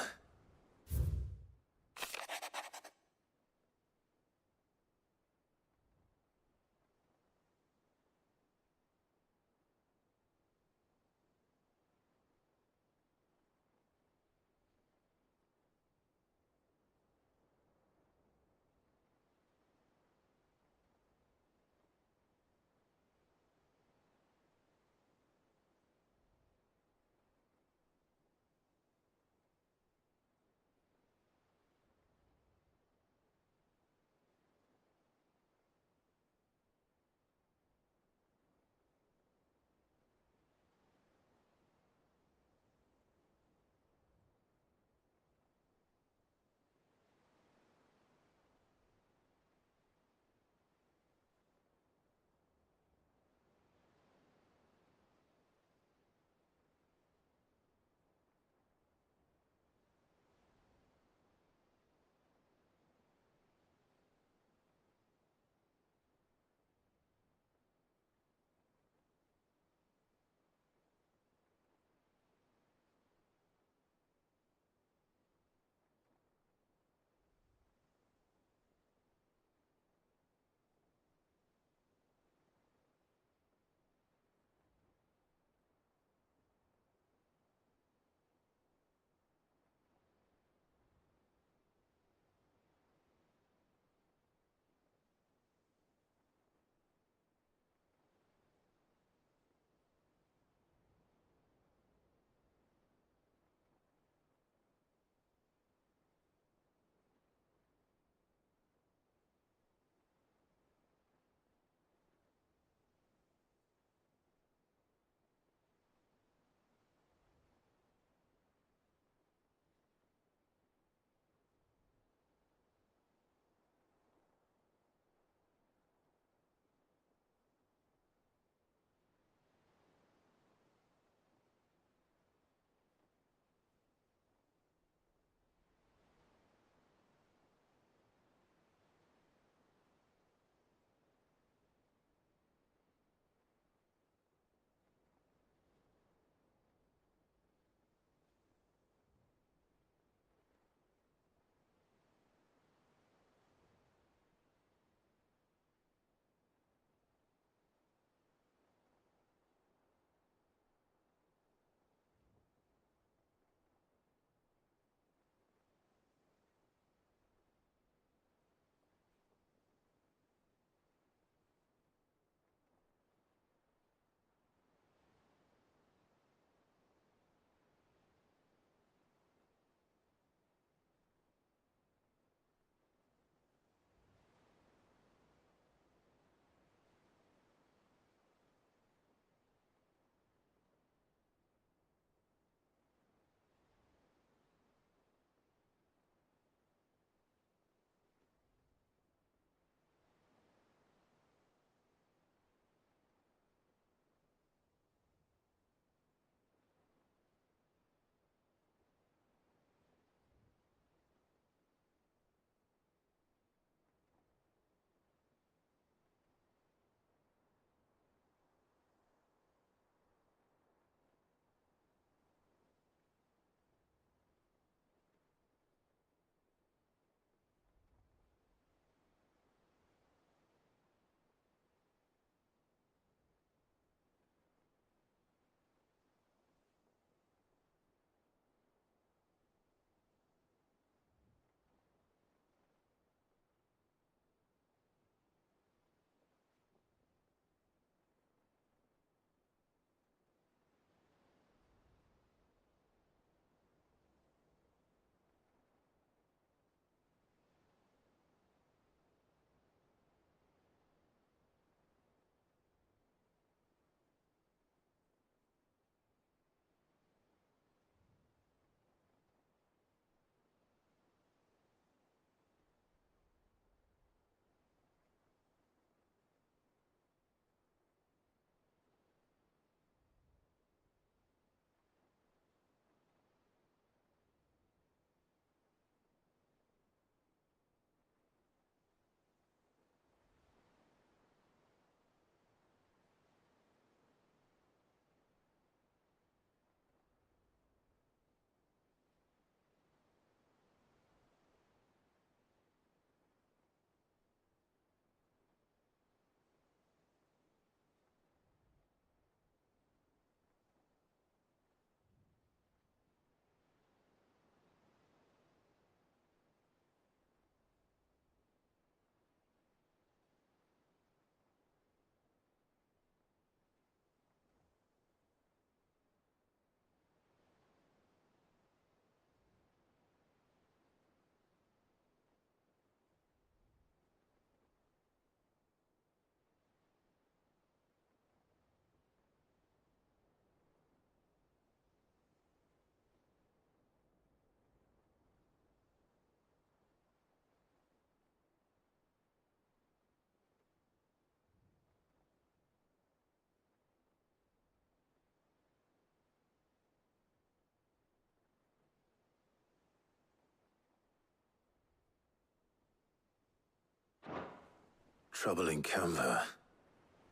Trouble in Canva.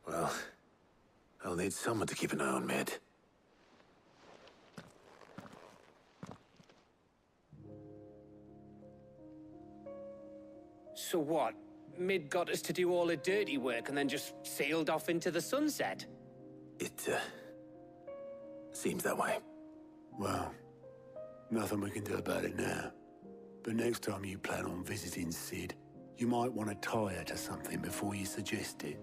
Well, I'll need someone to keep an eye on Mid. So what? Mid got us to do all the dirty work and then just sailed off into the sunset? It, seems that way. Well, nothing we can do about it now. But next time you plan on visiting Sid, you might want to tie her to something before you suggest it.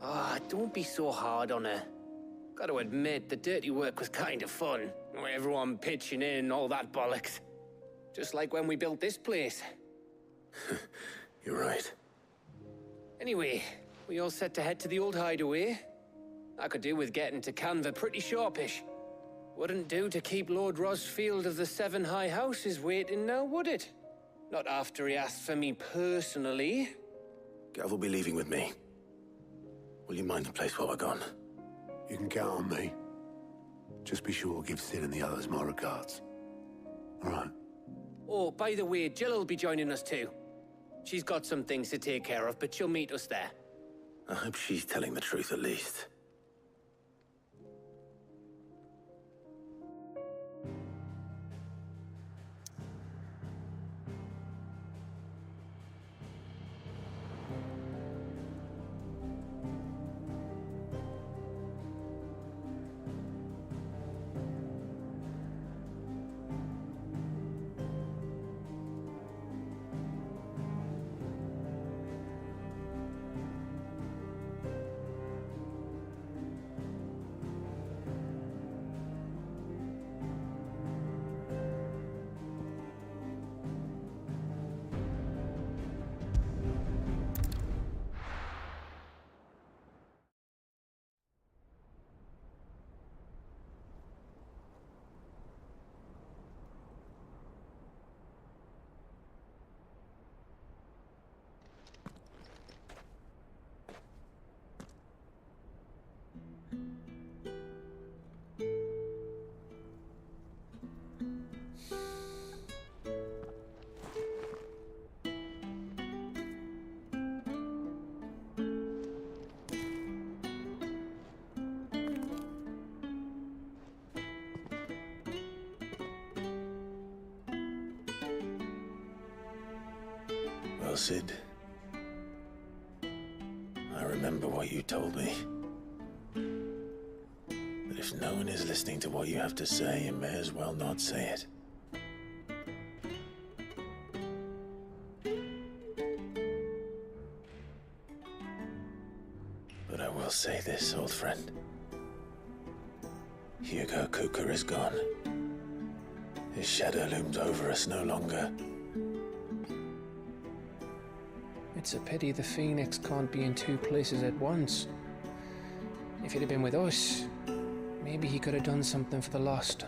Ah, don't be so hard on her. Got to admit, the dirty work was kind of fun. Everyone pitching in and all that bollocks. Just like when we built this place. You're right. Anyway, we all set to head to the old hideaway. I could do with getting to Canva pretty sharpish. Wouldn't do to keep Lord Rosfield of the Seven High Houses waiting now, would it? Not after he asked for me personally. Gav will be leaving with me. Will you mind the place while we're gone? You can count on me. Just be sure to give Sid and the others my regards. All right. Oh, by the way, Jill will be joining us too. She's got some things to take care of, but she'll meet us there. I hope she's telling the truth at least. Well, Sid, I remember what you told me. That if no one is listening to what you have to say, you may as well not say it. But I will say this, old friend. Hugo Kuka is gone. His shadow looms over us no longer. It's a pity the Phoenix can't be in two places at once. If he'd have been with us, maybe he could have done something for the lost.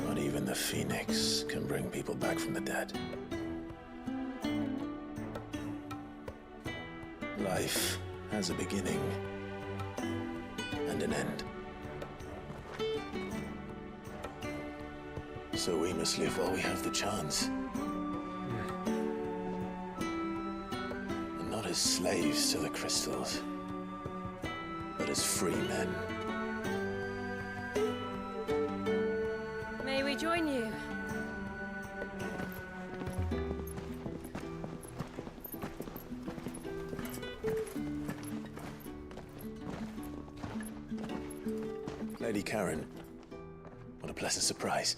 Not even the Phoenix can bring people back from the dead. Life has a beginning and an end. So we must live while we have the chance. And not as slaves to the crystals, but as free men. May we join you? Lady Karen, what a pleasant surprise.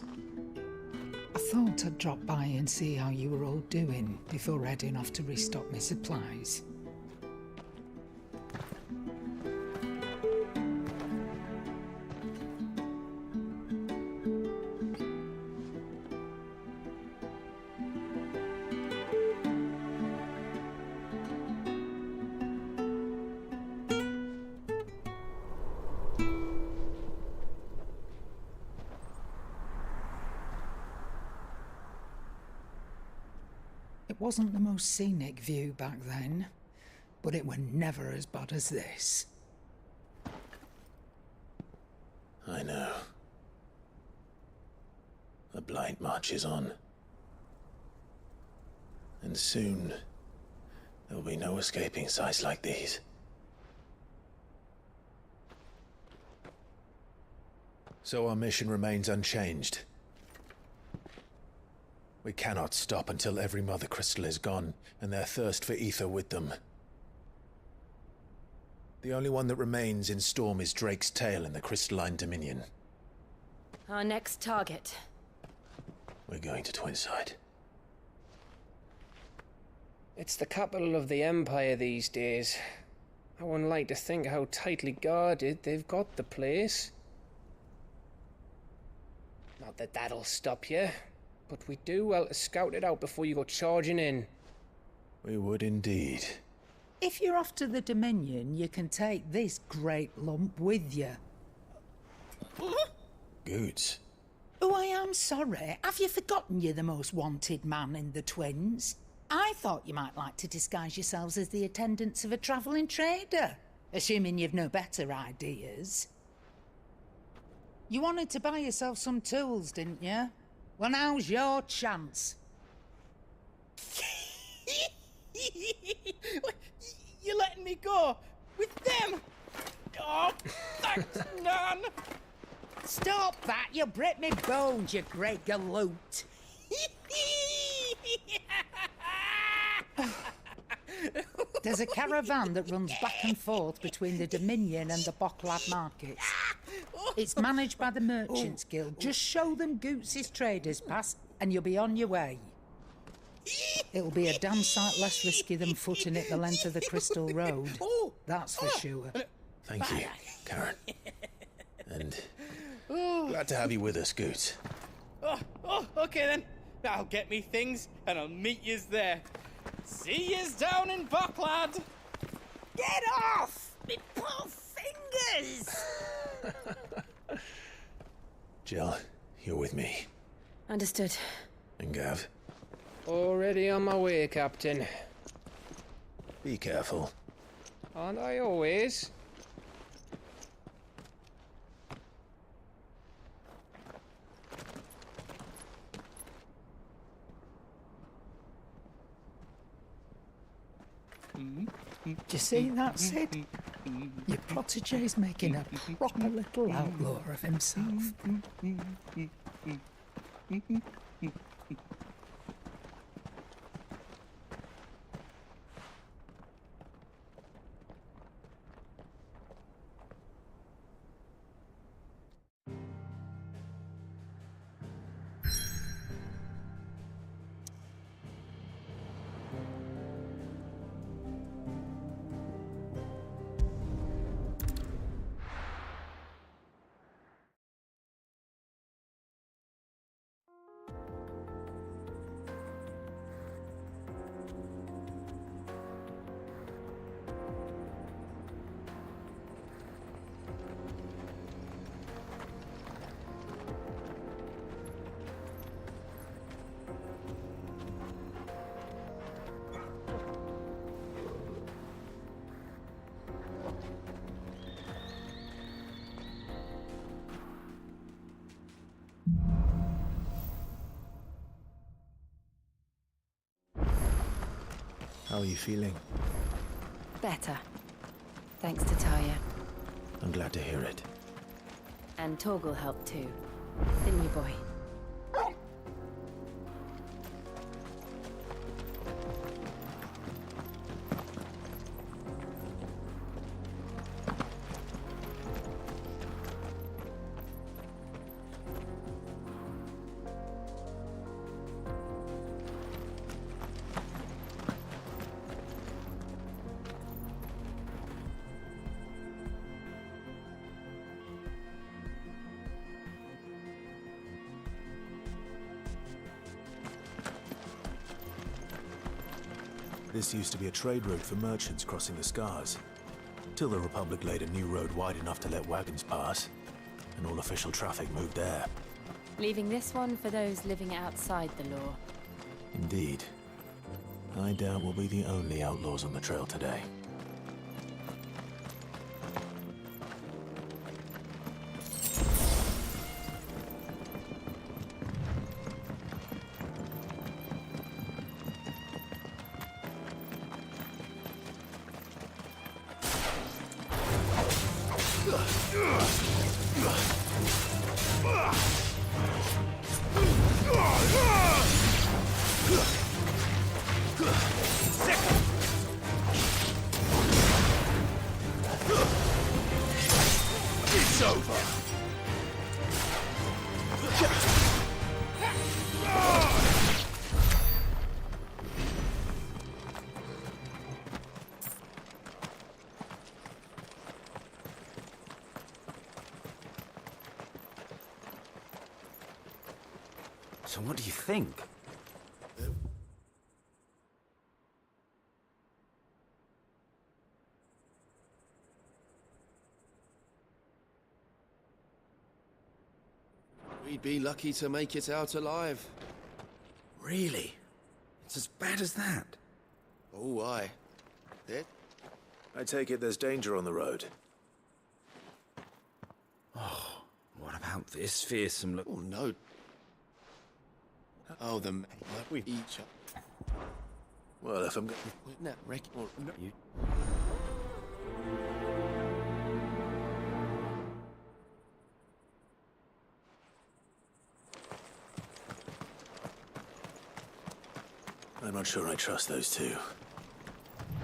I thought I'd drop by and see how you were all doing before heading off to restock my supplies. It wasn't the most scenic view back then, but it were never as bad as this. I know. The blight marches on. And soon, there will be no escaping sights like these. So our mission remains unchanged. We cannot stop until every Mother Crystal is gone, and their thirst for ether with them. The only one that remains in Storm is Drake's tail in the Crystalline Dominion. Our next target. We're going to Twinside. It's the capital of the Empire these days. I wouldn't like to think how tightly guarded they've got the place. Not that that'll stop you, but we do well to scout it out before you go charging in. We would indeed. If you're off to the Dominion, you can take this great lump with you. Goods. Oh, I am sorry. Have you forgotten you're the most wanted man in the Twins? I thought you might like to disguise yourselves as the attendants of a travelling trader, assuming you've no better ideas. You wanted to buy yourself some tools, didn't you? Well, now's your chance. You're letting me go with them? Oh, thanks, Nan. Stop that! You'll break me bones, you great galoot. There's a caravan that runs back and forth between the Dominion and the Bocklad markets. It's managed by the Merchants Guild. Just show them Goots' traders pass and you'll be on your way. It'll be a damn sight less risky than footing it the length of the Crystal Road. That's for sure. Thank you, Karen. And glad to have you with us, Goots. Okay then. I'll get me things and I'll meet yous there. See yous down in Bocklad. Get off! Me poor fingers! Jill, you're with me. Understood. And Gav? Already on my way, Captain. Be careful. Aren't I always? Do you see that, Sid? Your protege's making a proper little outlaw of himself. How are you feeling? Better. Thanks to Talia. I'm glad to hear it. And Torgal helped too. Didn't you, boy? This used to be a trade route for merchants crossing the Scars, till the Republic laid a new road wide enough to let wagons pass, and all official traffic moved there. Leaving this one for those living outside the law. Indeed. I doubt we'll be the only outlaws on the trail today. It's over. So what do you think? We'd be lucky to make it out alive. Really? It's as bad as that? Oh, aye. It? I take it there's danger on the road. Oh, what about this fearsome look? Oh, no. Oh, we each up. Well, if I'm going... No, no. You... I'm not sure I trust those two.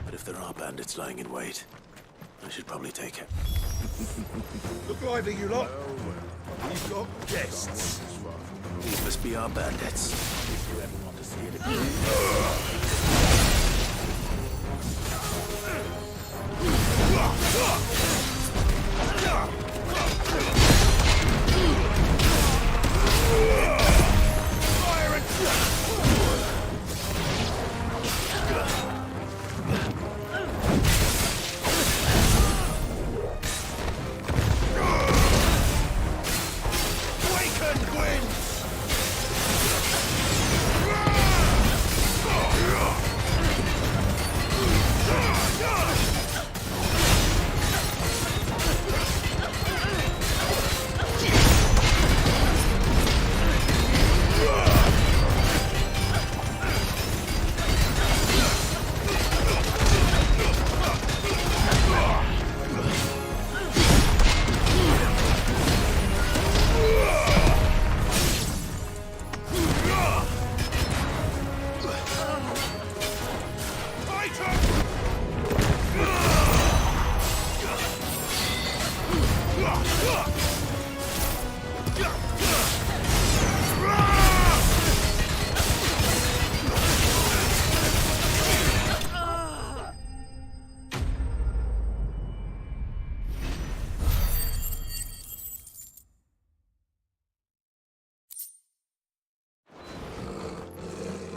But if there are bandits lying in wait, I should probably take it. Look lively, you lot. We've got guests. These must be our bandits. If you ever want to see it again. Fire and...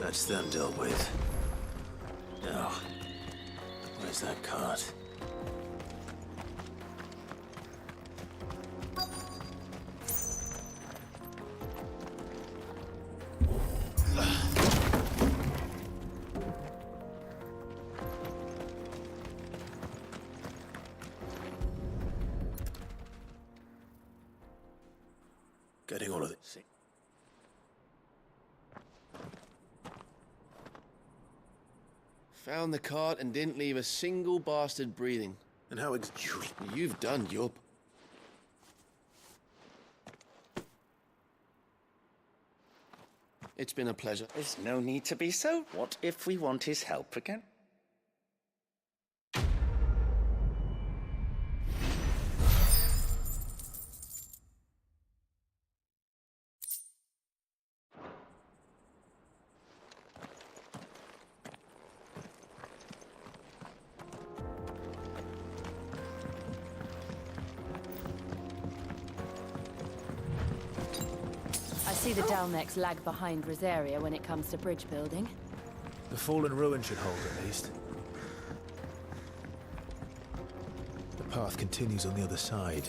That's them dealt with. Now, where's that cart? Getting all of this. Found the cart and didn't leave a single bastard breathing. And how You've done your... It's been a pleasure. There's no need to be so. What if we want his help again? I see the Dalnecs lag behind Rosaria when it comes to bridge building. The fallen ruin should hold, at least. The path continues on the other side.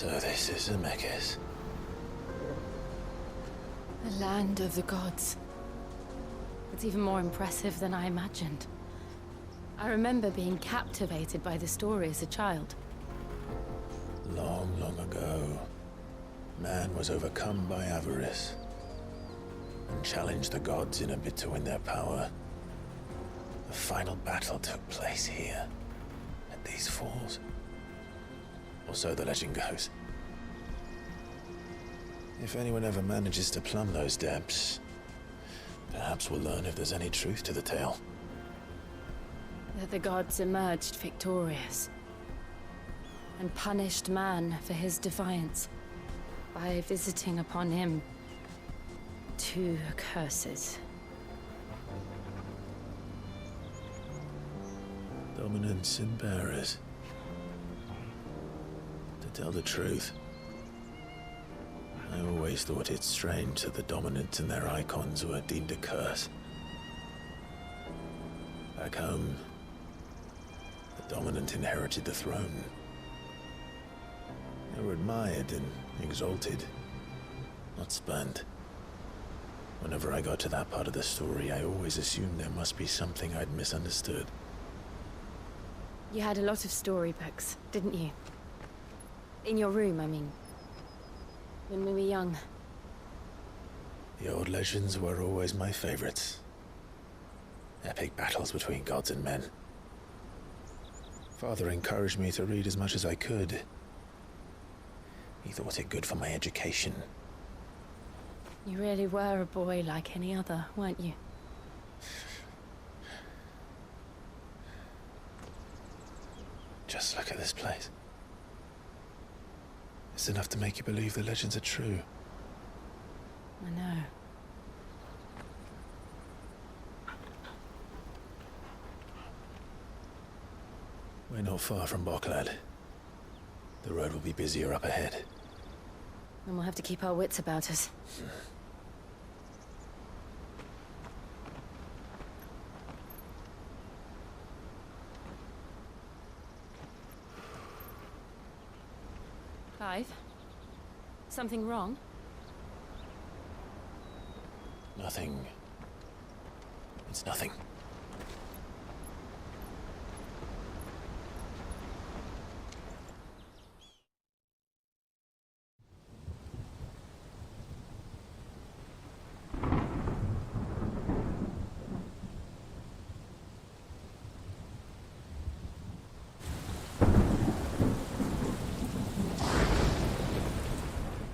So this is Zemeckis. The land of the gods. It's even more impressive than I imagined. I remember being captivated by the story as a child. Long, long ago, man was overcome by avarice and challenged the gods in a bid to win their power. The final battle took place here, at these falls. Or so the legend goes. If anyone ever manages to plumb those depths, perhaps we'll learn if there's any truth to the tale. That the gods emerged victorious and punished man for his defiance by visiting upon him 2 curses. Dominants and bearers. To tell the truth, I always thought it strange that the dominants and their icons were deemed a curse. Back home, the dominant inherited the throne. They were admired and exalted, not spurned. Whenever I got to that part of the story, I always assumed there must be something I'd misunderstood. You had a lot of storybooks, didn't you? In your room, I mean. When we were young. The old legends were always my favorites. Epic battles between gods and men. Father encouraged me to read as much as I could. He thought it good for my education. You really were a boy like any other, weren't you? Just look at this place. It's enough to make you believe the legends are true. I know. We're not far from Boklad. The road will be busier up ahead. And we'll have to keep our wits about us. Clive? Something wrong? Nothing. It's nothing.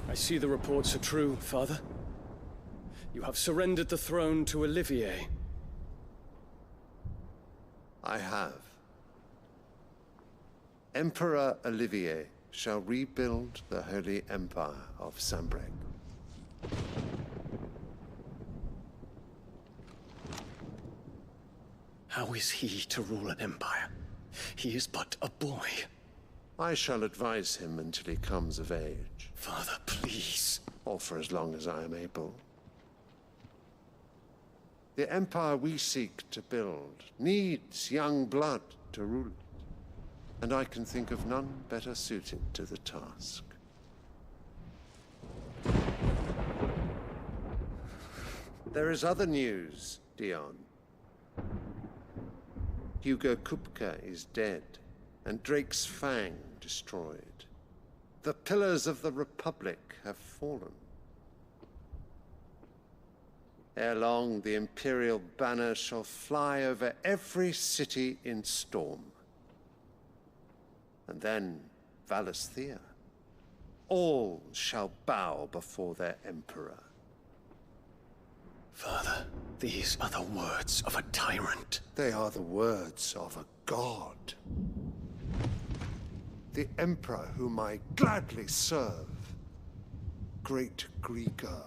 I see the reports are true, Father. You have surrendered the throne to Olivier. I have. Emperor Olivier shall rebuild the Holy Empire of Sanbreque. How is he to rule an empire? He is but a boy. I shall advise him until he comes of age. Father, please. Or for as long as I am able. The empire we seek to build needs young blood to rule it, and I can think of none better suited to the task. There is other news, Dion. Hugo Kupka is dead, and Drake's Fang destroyed. The pillars of the Republic have fallen. Ere long, the Imperial banner shall fly over every city in Storm. And then Valisthea. All shall bow before their Emperor. Father, these are the words of a tyrant. They are the words of a god. The Emperor whom I gladly serve. Great Grieger,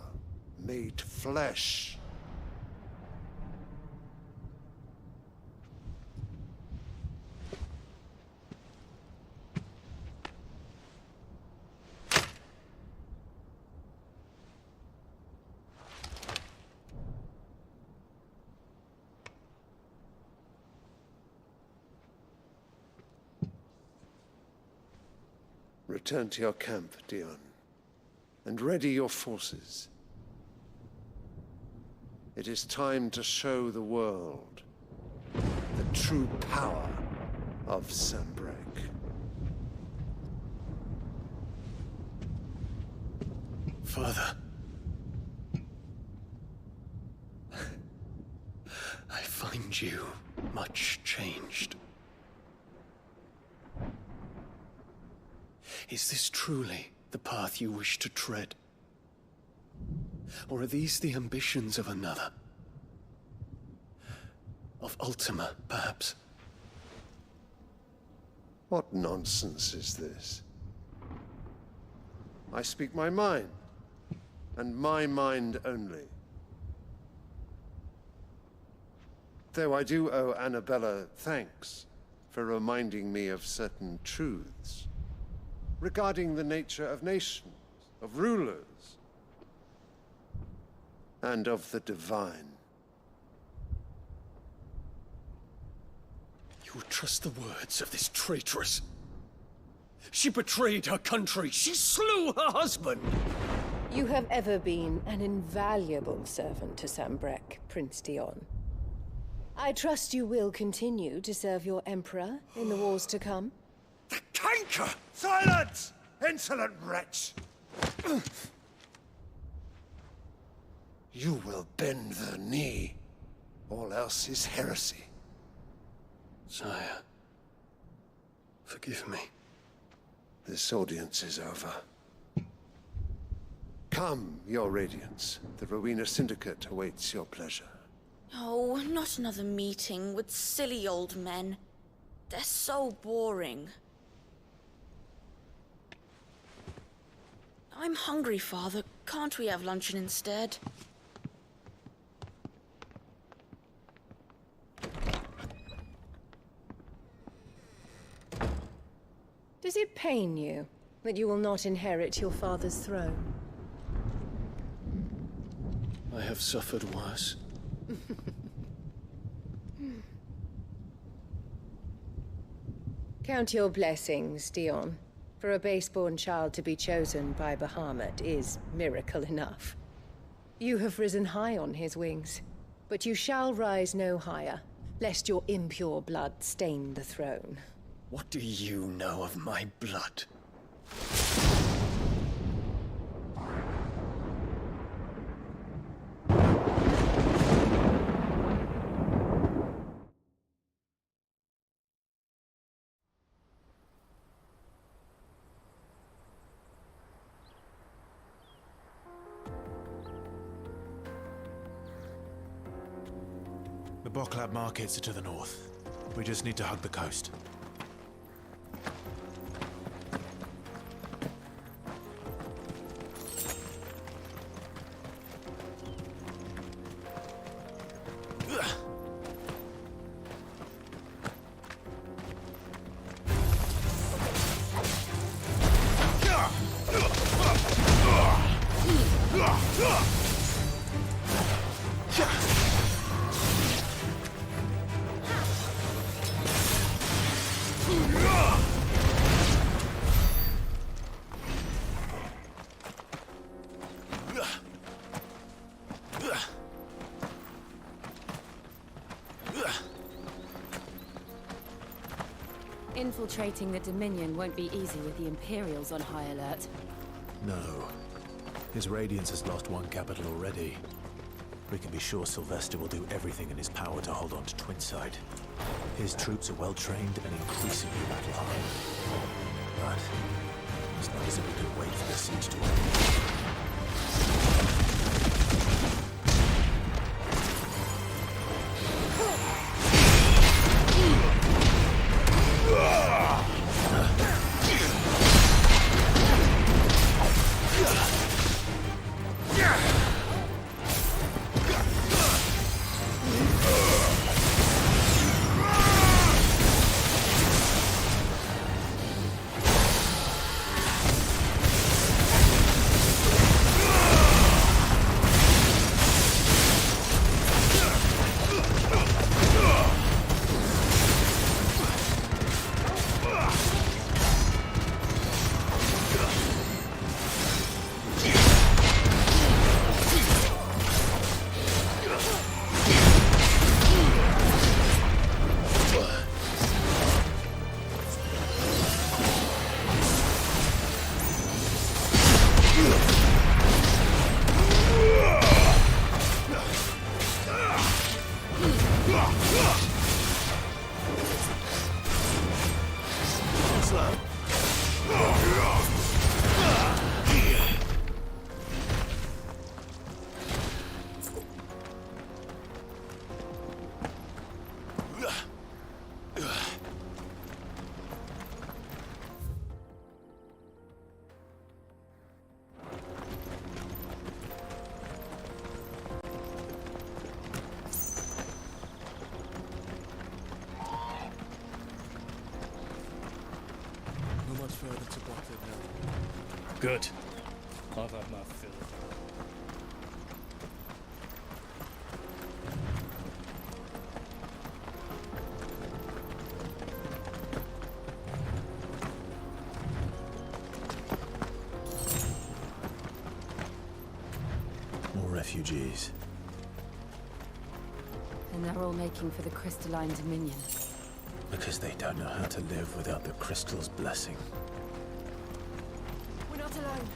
made flesh. Return to your camp, Dion, and ready your forces. It is time to show the world the true power of Sanbreque. Father. I find you much changed. Is this truly the path you wish to tread? Or are these the ambitions of another? Of Ultima, perhaps? What nonsense is this? I speak my mind, and my mind only. Though I do owe Annabella thanks for reminding me of certain truths regarding the nature of nations, of rulers, and of the divine. You would trust the words of this traitress? She betrayed her country. She slew her husband. You have ever been an invaluable servant to Sanbreque, Prince Dion. I trust you will continue to serve your Emperor in the wars to come. The canker! Silence! Insolent wretch! You will bend the knee. All else is heresy. Sire, forgive me. This audience is over. Come, your Radiance. The Rowena Syndicate awaits your pleasure. Oh, not another meeting with silly old men. They're so boring. I'm hungry, Father. Can't we have luncheon instead? Does it pain you that you will not inherit your father's throne? I have suffered worse. Count your blessings, Dion. For a base-born child to be chosen by Bahamut is miracle enough. You have risen high on his wings, but you shall rise no higher, lest your impure blood stain the throne. What do you know of my blood? The Boklab markets are to the north. We just need to hug the coast. Infiltrating the Dominion won't be easy with the Imperials on high alert. No. His Radiance has lost one capital already. We can be sure Sylvester will do everything in his power to hold on to Twinside. His troops are well-trained and increasingly battle-hardened. But it's not as if we could wait for the siege to end. further to Bottom now. Good. I've had my fill. More refugees. And they're all making for the crystalline dominion. Because they don't know how to live without the crystal's blessing. We're not alone.